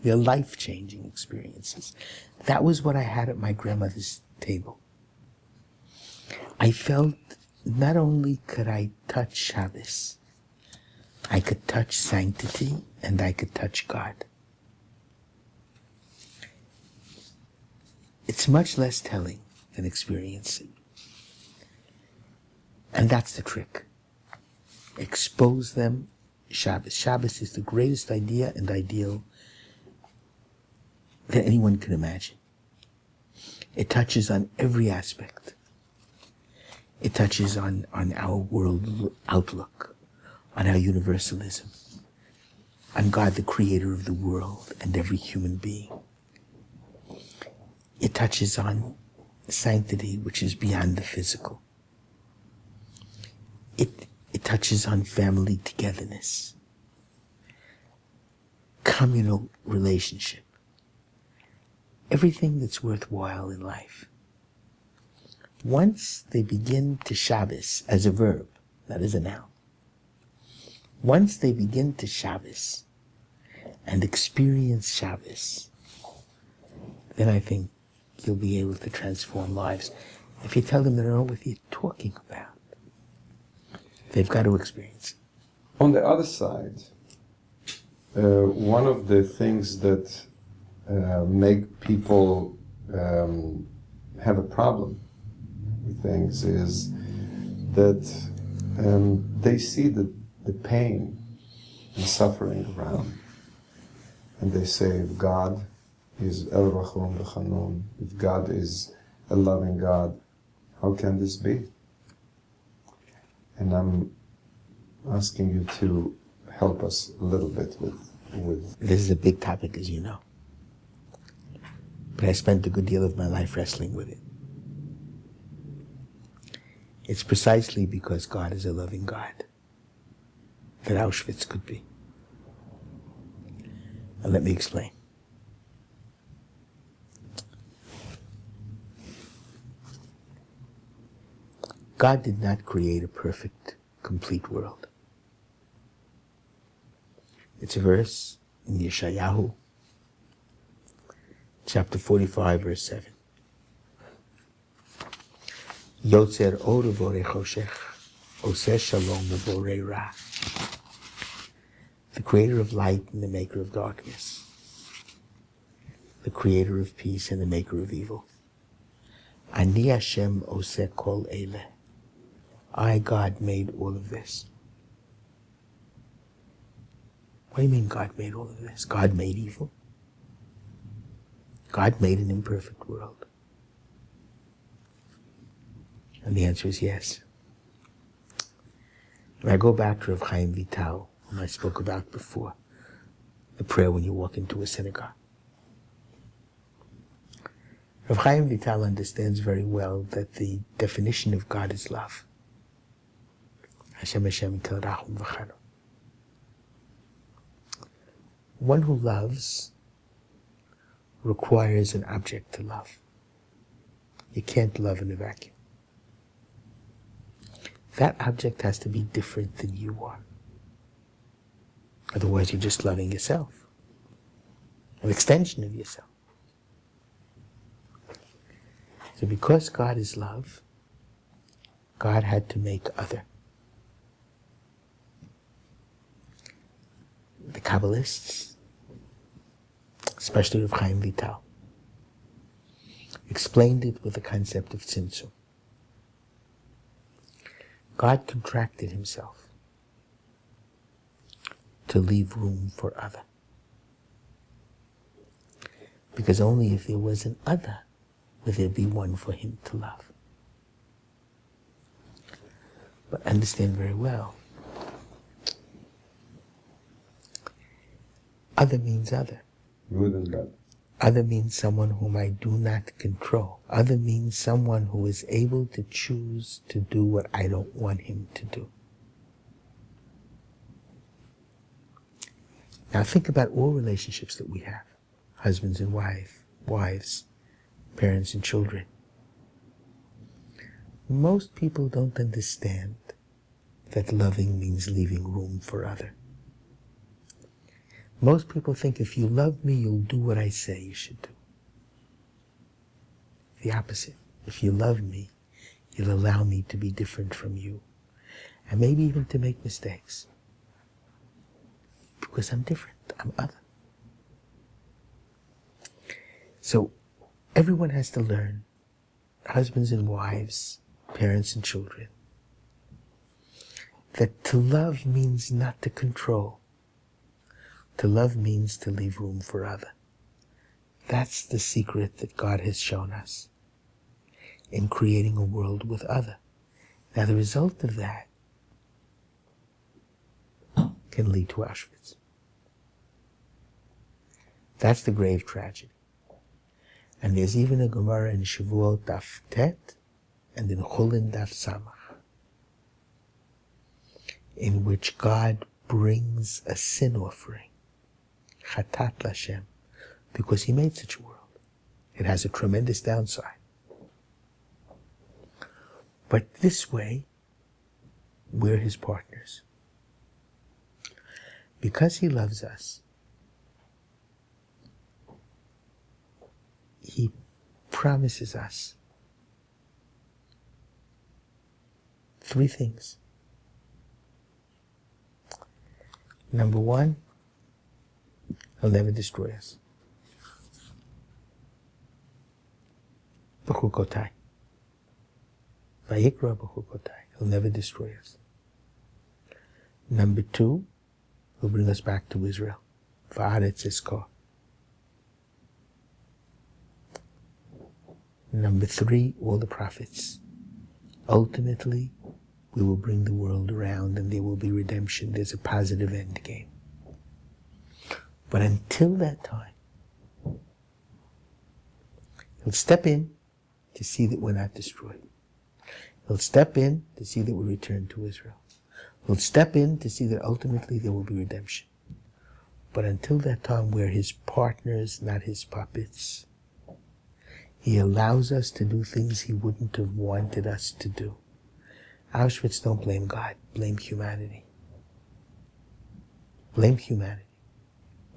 They're life-changing experiences. That was what I had at my grandmother's table. I felt not only could I touch Shabbos, I could touch sanctity and I could touch God. It's much less telling than experiencing. And that's the trick. Expose them Shabbos. Shabbos is the greatest idea and ideal that anyone can imagine. It touches on every aspect. It touches on our world outlook, on our universalism, on God, the creator of the world and every human being. It touches on sanctity, which is beyond the physical. It touches on family togetherness, communal relationship, everything that's worthwhile in life. Once they begin to Shabbos as a verb, not as a noun, once they begin to Shabbos and experience Shabbos, then I think you'll be able to transform lives. If you tell them they don't know what you're talking about, they've got to experience it. On the other side, one of the things that make people have a problem with things is that they see the pain and suffering around, and they say, if God is El Rachum V'Chanun, if God is a loving God, how can this be? And I'm asking you to help us a little bit with... This is a big topic, as you know. But I spent a good deal of my life wrestling with it. It's precisely because God is a loving God that Auschwitz could be. Now let me explain. God did not create a perfect, complete world. It's a verse in Yeshayahu, chapter 45, verse 7. Yotzer or v'orei choshech, oseh shalom v'orei ra. The creator of light and the maker of darkness. The creator of peace and the maker of evil. Ani Hashem oseh kol eleh. I, God, made all of this. What do you mean God made all of this? God made evil? God made an imperfect world. And the answer is yes. And I go back to Rav Chaim Vital, whom I spoke about before, the prayer when you walk into a synagogue. Rav Chaim Vital understands very well that the definition of God is love. Hashem Hashem kel rachum v'chanun. One who loves requires an object to love. You can't love in a vacuum. That object has to be different than you are. Otherwise you're just loving yourself, an extension of yourself. So because God is love, God had to make other. The Kabbalists, especially Rav Chaim Vital, explained it with the concept of tzimtzum. God contracted himself to leave room for other. Because only if there was an other would there be one for him to love. But understand very well, other means other. Good and bad. Other means someone whom I do not control. Other means someone who is able to choose to do what I don't want him to do. Now think about all relationships that we have. Husbands and wives, parents and children. Most people don't understand that loving means leaving room for other. Most people think if you love me, you'll do what I say you should do. The opposite. If you love me, you'll allow me to be different from you. And maybe even to make mistakes. Because I'm different. I'm other. So everyone has to learn, husbands and wives, parents and children, that to love means not to control. To love means to leave room for other. That's the secret that God has shown us in creating a world with other. Now the result of that can lead to Auschwitz. That's the grave tragedy. And there's even a Gemara in Shavuot Daf Tet and in Chulin Daf Samach, in which God brings a sin offering, Chatat Lashem, because he made such a world. It has a tremendous downside. But this way, we're his partners. Because he loves us, he promises us 3 things. Number 1, he'll never destroy us. B'chukotai. Vayikra b'chukotai. He'll never destroy us. Number 2, he'll bring us back to Israel. Va'aretz iskor. Number 3, all the prophets. Ultimately, we will bring the world around and there will be redemption. There's a positive end game. But until that time, he'll step in to see that we're not destroyed. He'll step in to see that we return to Israel. He'll step in to see that ultimately there will be redemption. But until that time, we're his partners, not his puppets. He allows us to do things he wouldn't have wanted us to do. Auschwitz, don't blame God. Blame humanity. Blame humanity.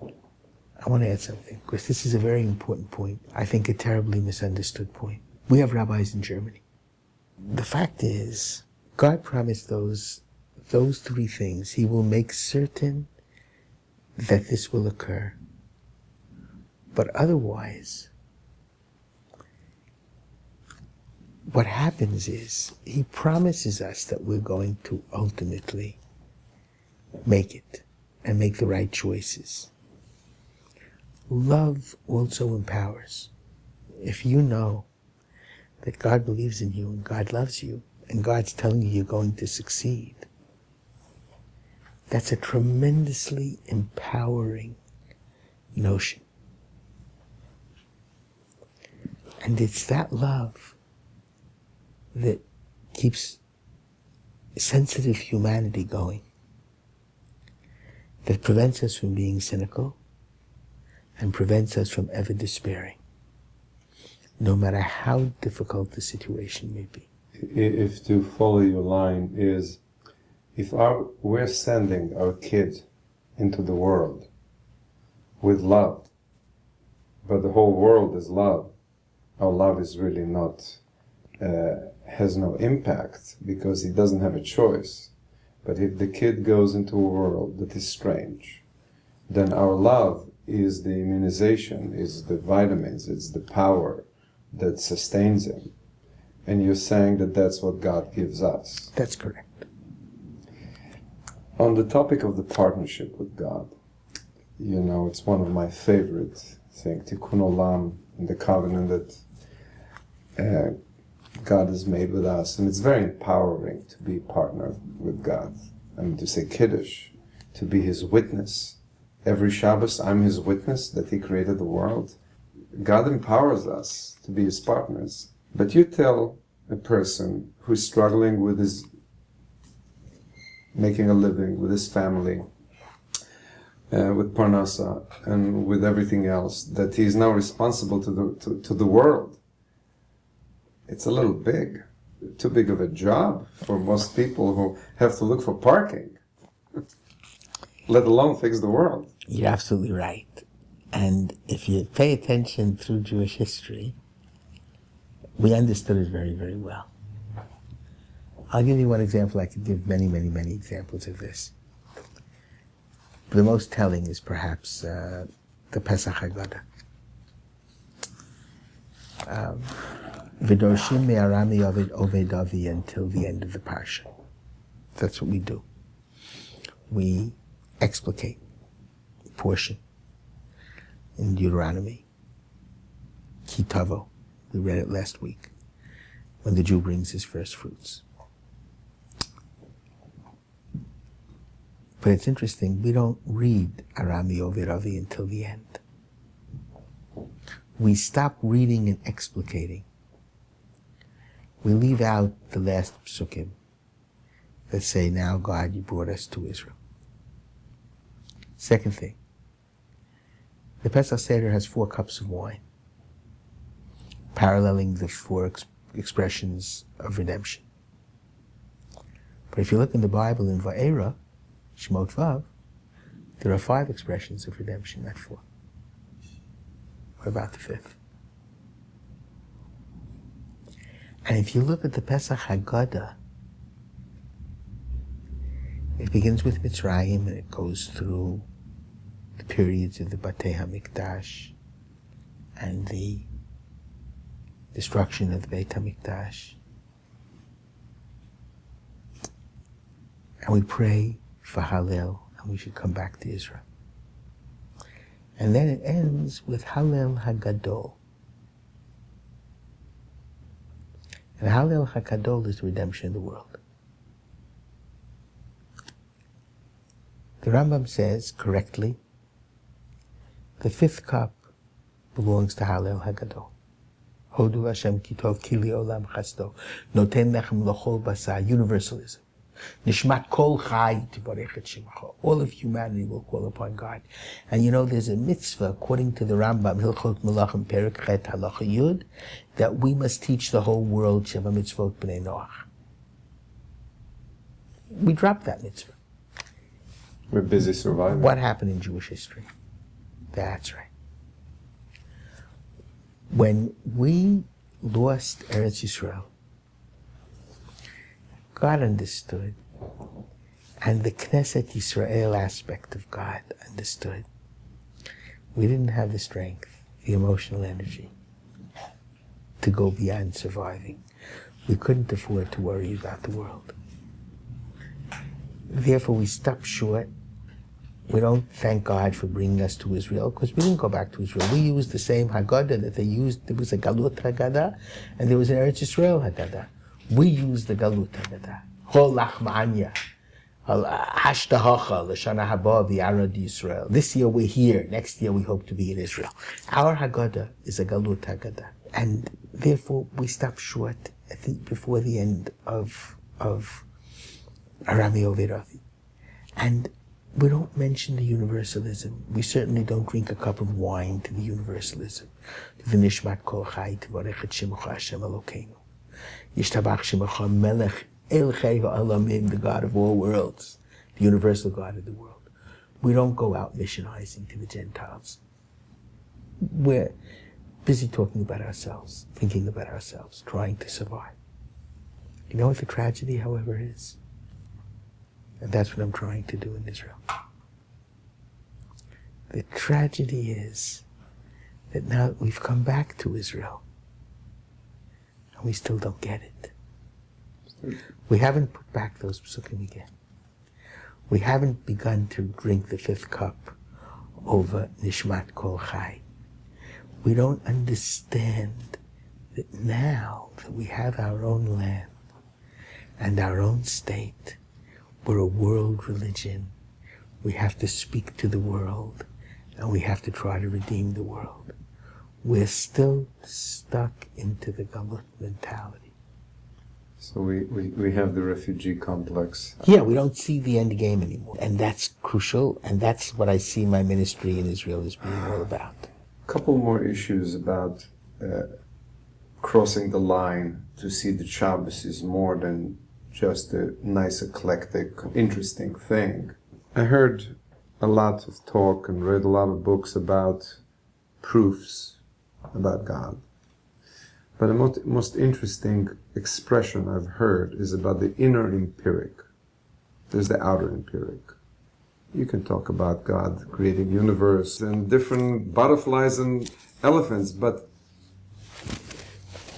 I want to add something, because this is a very important point. I think a terribly misunderstood point. We have rabbis in Germany. The fact is, God promised those 3 things. He will make certain that this will occur. But otherwise, what happens is, he promises us that we're going to ultimately make it and make the right choices. Love also empowers. If you know that God believes in you and God loves you and God's telling you you're going to succeed, that's a tremendously empowering notion. And it's that love that keeps sensitive humanity going, that prevents us from being cynical and prevents us from ever despairing, no matter how difficult the situation may be. If to follow your line is, if we're sending our kid into the world with love, but the whole world is love, our love is really not has no impact because he doesn't have a choice. But if the kid goes into a world that is strange, then our love is the immunization, is the vitamins, it's the power that sustains him. And you're saying that that's what God gives us. That's correct. On the topic of the partnership with God, it's one of my favorite things, Tikkun Olam, the covenant that God has made with us. And it's very empowering to be partner with God. I mean, to say Kiddush, to be His witness. Every Shabbos, I'm His witness that He created the world. God empowers us to be His partners. But you tell a person who's struggling with making a living, with his family, with Parnasa, and with everything else, that he's now responsible to the world. It's a little big, too big of a job for most people who have to look for parking, let alone fix the world. You're absolutely right. And if you pay attention through Jewish history, we understood it very, very well. I'll give you one example. I could give many, many, many examples of this. The most telling is perhaps the Pesach Haggadah. V'dorshim me'arami oved avi until the end of the parsha. That's what we do. We explicate a portion in Deuteronomy. Kitavo. We read it last week, when the Jew brings his first fruits. But it's interesting, we don't read Arami Oved Avi until the end. We stop reading and explicating. We leave out the last psukim that say, now God, you brought us to Israel. Second thing, the Pesach Seder has 4 cups of wine, paralleling the 4 expressions of redemption. But if you look in the Bible in Va'era, Shemot Vav, there are 5 expressions of redemption, not 4. What about the 5th? And if you look at the Pesach Haggadah, it begins with Mitzrayim and it goes through the periods of the Batei HaMikdash and the destruction of the Beit HaMikdash. And we pray for Hallel, and we should come back to Israel. And then it ends with Hallel HaGadol. And Hallel HaGadol is the redemption of the world. The Rambam says, correctly, the 5th cup belongs to Hallel HaGadol. Hodu Hashem kitov kili olam chasdo. Noten lechem l'chol basar. Universalism. Nishmat kol chai tivarech et shemacho. All of humanity will call upon God. And there's a mitzvah, according to the Rambam, Hilchot Melachim Perek Chet Halacha Yud, that we must teach the whole world Sheva Mitzvot B'nei Noach. We dropped that mitzvah. We're busy surviving. What happened in Jewish history? That's right. When we lost Eretz Yisrael, God understood, and the Knesset Yisrael aspect of God understood. We didn't have the strength, the emotional energy to go beyond surviving. We couldn't afford to worry about the world. Therefore, we stopped short. We don't thank God for bringing us to Israel, because we didn't go back to Israel. We used the same Haggadah that they used. There was a Galut Haggadah, and there was an Eretz Yisrael Haggadah. We used the Galut Haggadah. Hol Lachmanya, Hashtahacha, L'Shana Haba, V'Yarad Yisrael. This year we're here. Next year we hope to be in Israel. Our Haggadah is a Galut Haggadah, and therefore we stop short. I think before the end of Arami Oved Avi, and we don't mention the universalism. We certainly don't drink a cup of wine to the universalism. To the Nishmat Kol Chai Tivarech et Shemucha Hashem Elokeinu. Yishtabach Shemucha Melech El Chai Ha'alamim, the God of all worlds, the universal God of the world. We don't go out missionizing to the Gentiles. We're busy talking about ourselves, thinking about ourselves, trying to survive. You know what the tragedy, however, is? And that's what I'm trying to do in Israel. The tragedy is that now we've come back to Israel, and we still don't get it. We haven't put back those psukim again. We haven't begun to drink the fifth cup over Nishmat Kol Chai. We don't understand that now that we have our own land and our own state, we're a world religion. We have to speak to the world, and we have to try to redeem the world. We're still stuck into the Galut mentality. So we have the refugee complex. Yeah, we don't see the end game anymore. And that's crucial, and that's what I see my ministry in Israel as being all about. A couple more issues about crossing the line to see the Shabbos is more than just a nice, eclectic, interesting thing. I heard a lot of talk and read a lot of books about proofs about God. But the most interesting expression I've heard is about the inner empiric. There's the outer empiric. You can talk about God creating universe and different butterflies and elephants, but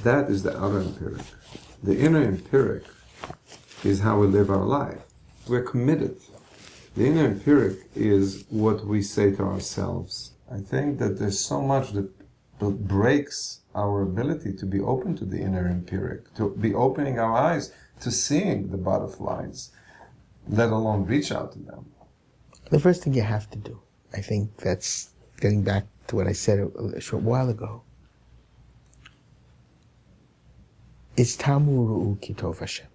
that is the outer empiric. The inner empiric is how we live our life. We're committed. The inner empiric is what we say to ourselves. I think that there's so much that breaks our ability to be open to the inner empiric, to be opening our eyes to seeing the butterflies, let alone reach out to them. The first thing you have to do, I think that's getting back to what I said a short while ago, is Tamu Ru'u Ki Tov Hashem.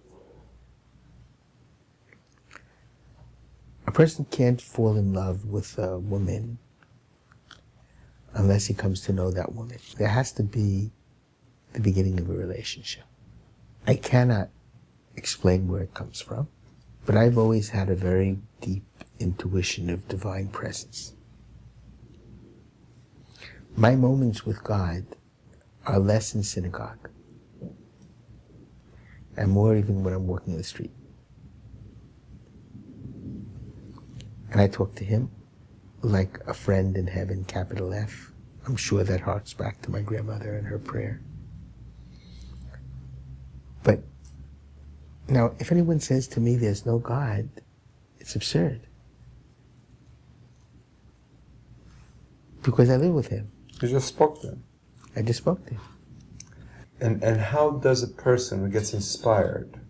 A person can't fall in love with a woman unless he comes to know that woman. There has to be the beginning of a relationship. I cannot explain where it comes from, but I've always had a very deep intuition of divine presence. My moments with God are less in synagogue and more even when I'm walking the street. And I talk to him like a friend in heaven, capital F. I'm sure that harks back to my grandmother and her prayer. But now, if anyone says to me there's no God, it's absurd. Because I live with him. You just spoke to him. I just spoke to him. And how does a person who gets inspired,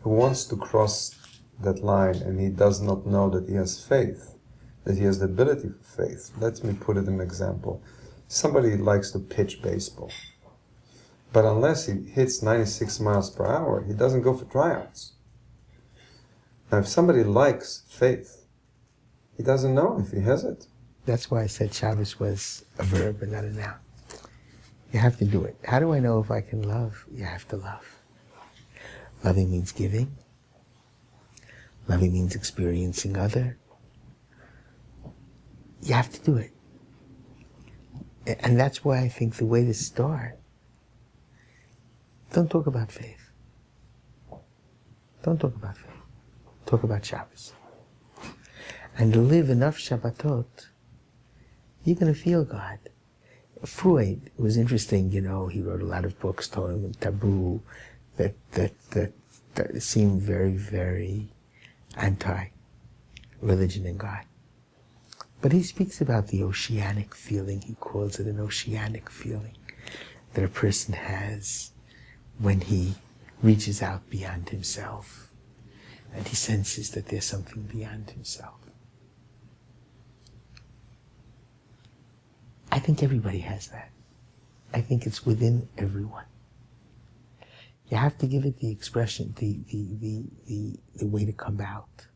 who wants to cross that line and he does not know that he has faith, that he has the ability for faith? Let me put it in an example. Somebody likes to pitch baseball, but unless he hits 96 miles per hour, he doesn't go for tryouts. Now, if somebody likes faith, he doesn't know if he has it. That's why I said Shabbos was a verb and not a noun. You have to do it. How do I know if I can love? You have to love. Loving means giving. Loving means experiencing other. You have to do it. And that's why I think the way to start, don't talk about faith. Don't talk about faith. Talk about Shabbos. And to live enough Shabbatot, you're going to feel God. Freud was interesting, he wrote a lot of books, Torah and Taboo, that seemed very, very anti-religion and God. But he speaks about the oceanic feeling, he calls it an oceanic feeling, that a person has when he reaches out beyond himself and he senses that there's something beyond himself. I think everybody has that. I think it's within everyone. You have to give it the expression, the way to come out,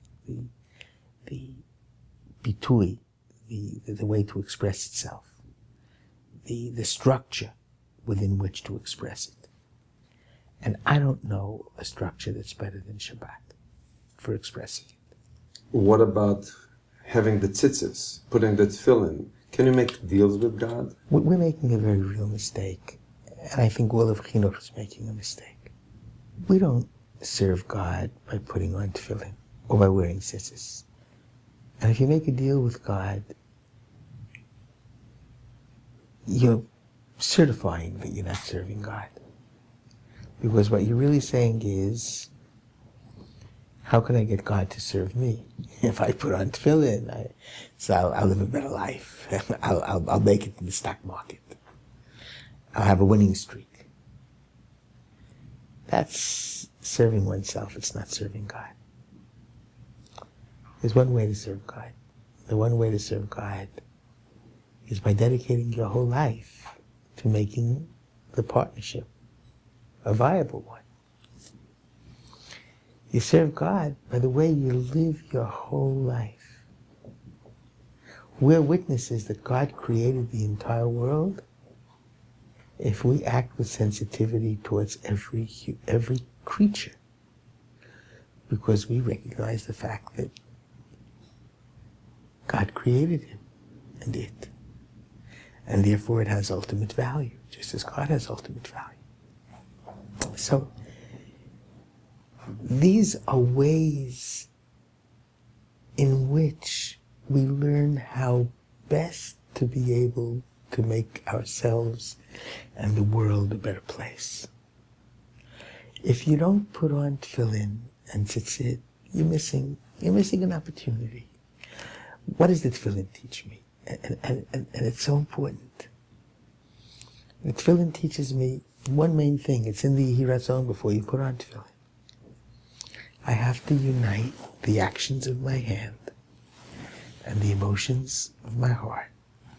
the bitui, the way to express itself, the structure within which to express it. And I don't know a structure that's better than Shabbat for expressing it. What about having the tzitzis, putting the tefillin? Can you make deals with God? We're making a very real mistake, and I think all of Chinuch is making a mistake. We don't serve God by putting on tefillin or by wearing tzitzis. And if you make a deal with God, you're certifying that you're not serving God. Because what you're really saying is, How can I get God to serve me? If I put on tefillin, I'll live a better life. I'll make it in the stock market. I'll have a winning streak. That's serving oneself. It's not serving God. There's one way to serve God. The one way to serve God is by dedicating your whole life to making the partnership a viable one. You serve God by the way you live your whole life. We're witnesses that God created the entire world. If we act with sensitivity towards every creature, because we recognize the fact that God created him and it, and therefore it has ultimate value, just as God has ultimate value. So these are ways in which we learn how best to be able to make ourselves and the world a better place. If you don't put on tefillin and tzitzit, you're missing an opportunity. What does the tefillin teach me? And it's so important. The tefillin teaches me one main thing. It's in the Yehiratzon before you put on tefillin. I have to unite the actions of my hand and the emotions of my heart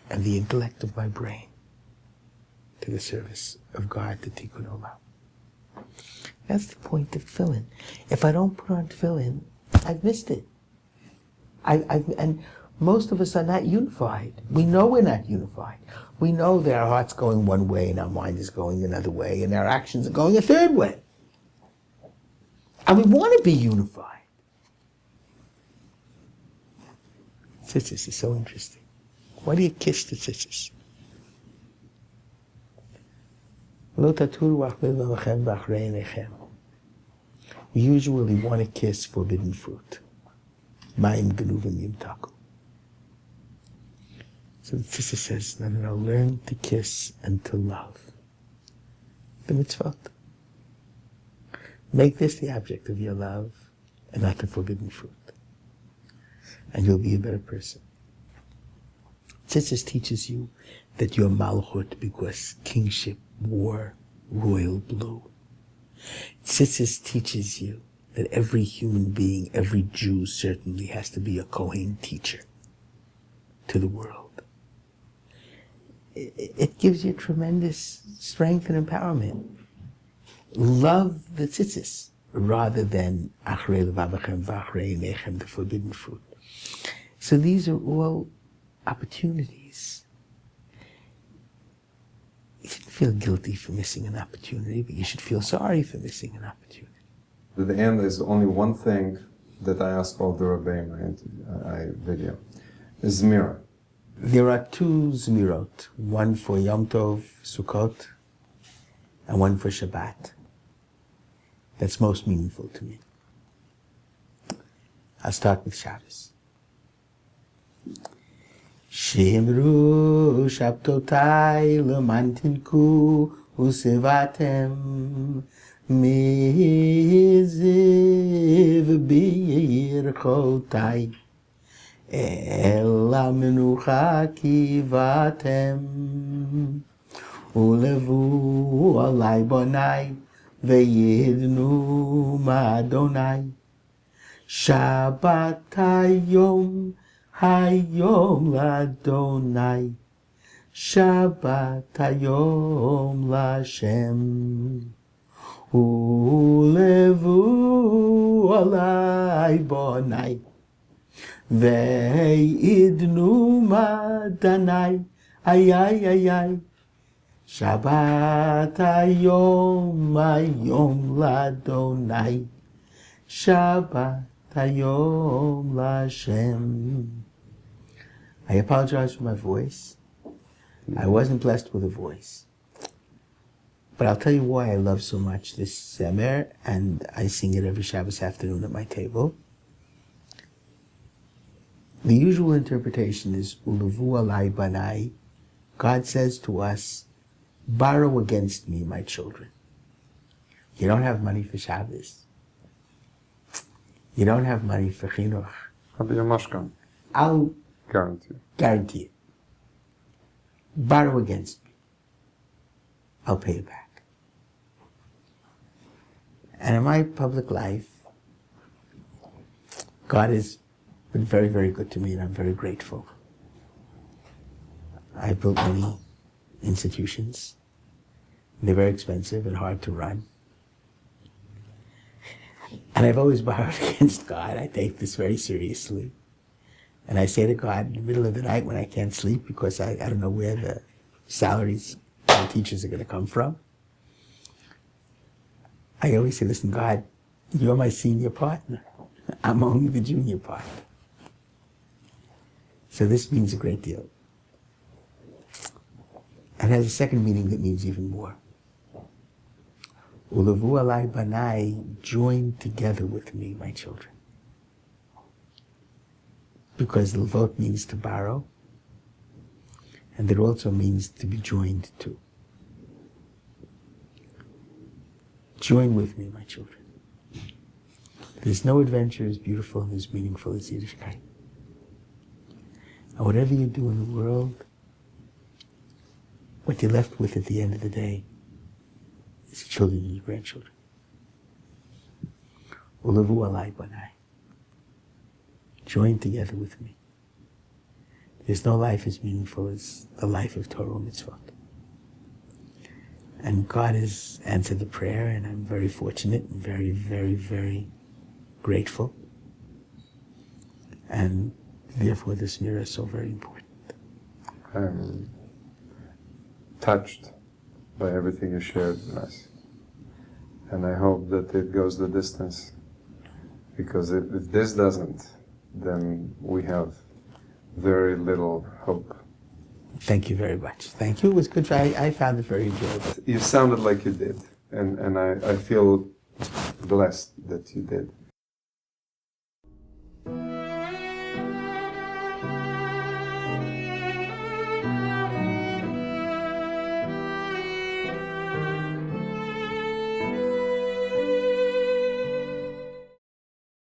and the intellect of my brain to the service of God, the Tikkun Olam. That's the point of tefillin. If I don't put on tefillin, I've missed it. And most of us are not unified. We know we're not unified. We know that our heart's going one way and our mind is going another way and our actions are going a third way. And we want to be unified. Tzitzis is so interesting. Why do you kiss the tzitzis? We usually want to kiss forbidden fruit. Ma'im genuvim yimtaku. So the tzitzis says, no, learn to kiss and to love the mitzvot. Make this the object of your love and not the forbidden fruit. And you'll be a better person. Tzitzis teaches you that you're malchut because kingship wore royal blue. Tzitzis teaches you that every human being, every Jew certainly has to be a Kohen teacher to the world. It gives you tremendous strength and empowerment. Love the tzitzis rather than achrei levavachem v'achrei einechem, the forbidden fruit. So these are all opportunities. You shouldn't feel guilty for missing an opportunity, but you should feel sorry for missing an opportunity. At the end, there's only one thing that I ask all the Rabbi in my video. Is Zmira. There are two Zmirot, one for Yom Tov, Sukkot, and one for Shabbat. That's most meaningful to me. I'll start with Shabbos. Shemru shabtotai lemantinku usevatem miziv birchotai ela menucha kivatem ulevu alai bonai veyidnu madonai Shabbat hayom hayom ladonai Shabbat hayom lashem ulevu alai bonai ve'idnu madanai ay ay ay ay Shabbat hayom hayom ladonai Shabbat hayom lashem. I apologize for my voice. I wasn't blessed with a voice. But I'll tell you why I love so much this Zemer, and I sing it every Shabbos afternoon at my table. The usual interpretation is Uluvu alai banai. God says to us, borrow against me, my children. You don't have money for Shabbos. You don't have money for chinuch. I'll be a mashkan. I'll Guarantee. it. Borrow against me. I'll pay you back. And in my public life, God has been very, very good to me, and I'm very grateful. I've built many institutions. They're very expensive and hard to run. And I've always borrowed against God. I take this very seriously. And I say to God in the middle of the night when I can't sleep because I don't know where the salaries of the teachers are going to come from. I always say, listen, God, you're my senior partner. I'm only the junior partner. So this means a great deal. And has a second meaning that means even more. Ulavu alai banai, join together with me, my children. Because levot means to borrow, and it also means to be joined to. Join with me, my children. There's no adventure as beautiful and as meaningful as Yiddishkeit. And whatever you do in the world, what you're left with at the end of the day is your children and your grandchildren. Ulavu alai banai. Join together with me. There's no life as meaningful as the life of Torah and Mitzvot. And God has answered the prayer, and I'm very fortunate and very, very, very grateful. And therefore this mirror is so very important. I'm touched by everything you shared with us. And I hope that it goes the distance. Because if this doesn't, then we have very little hope. Thank you very much. Thank you. It was good. I found it very enjoyable. You sounded like you did. And I feel blessed that you did.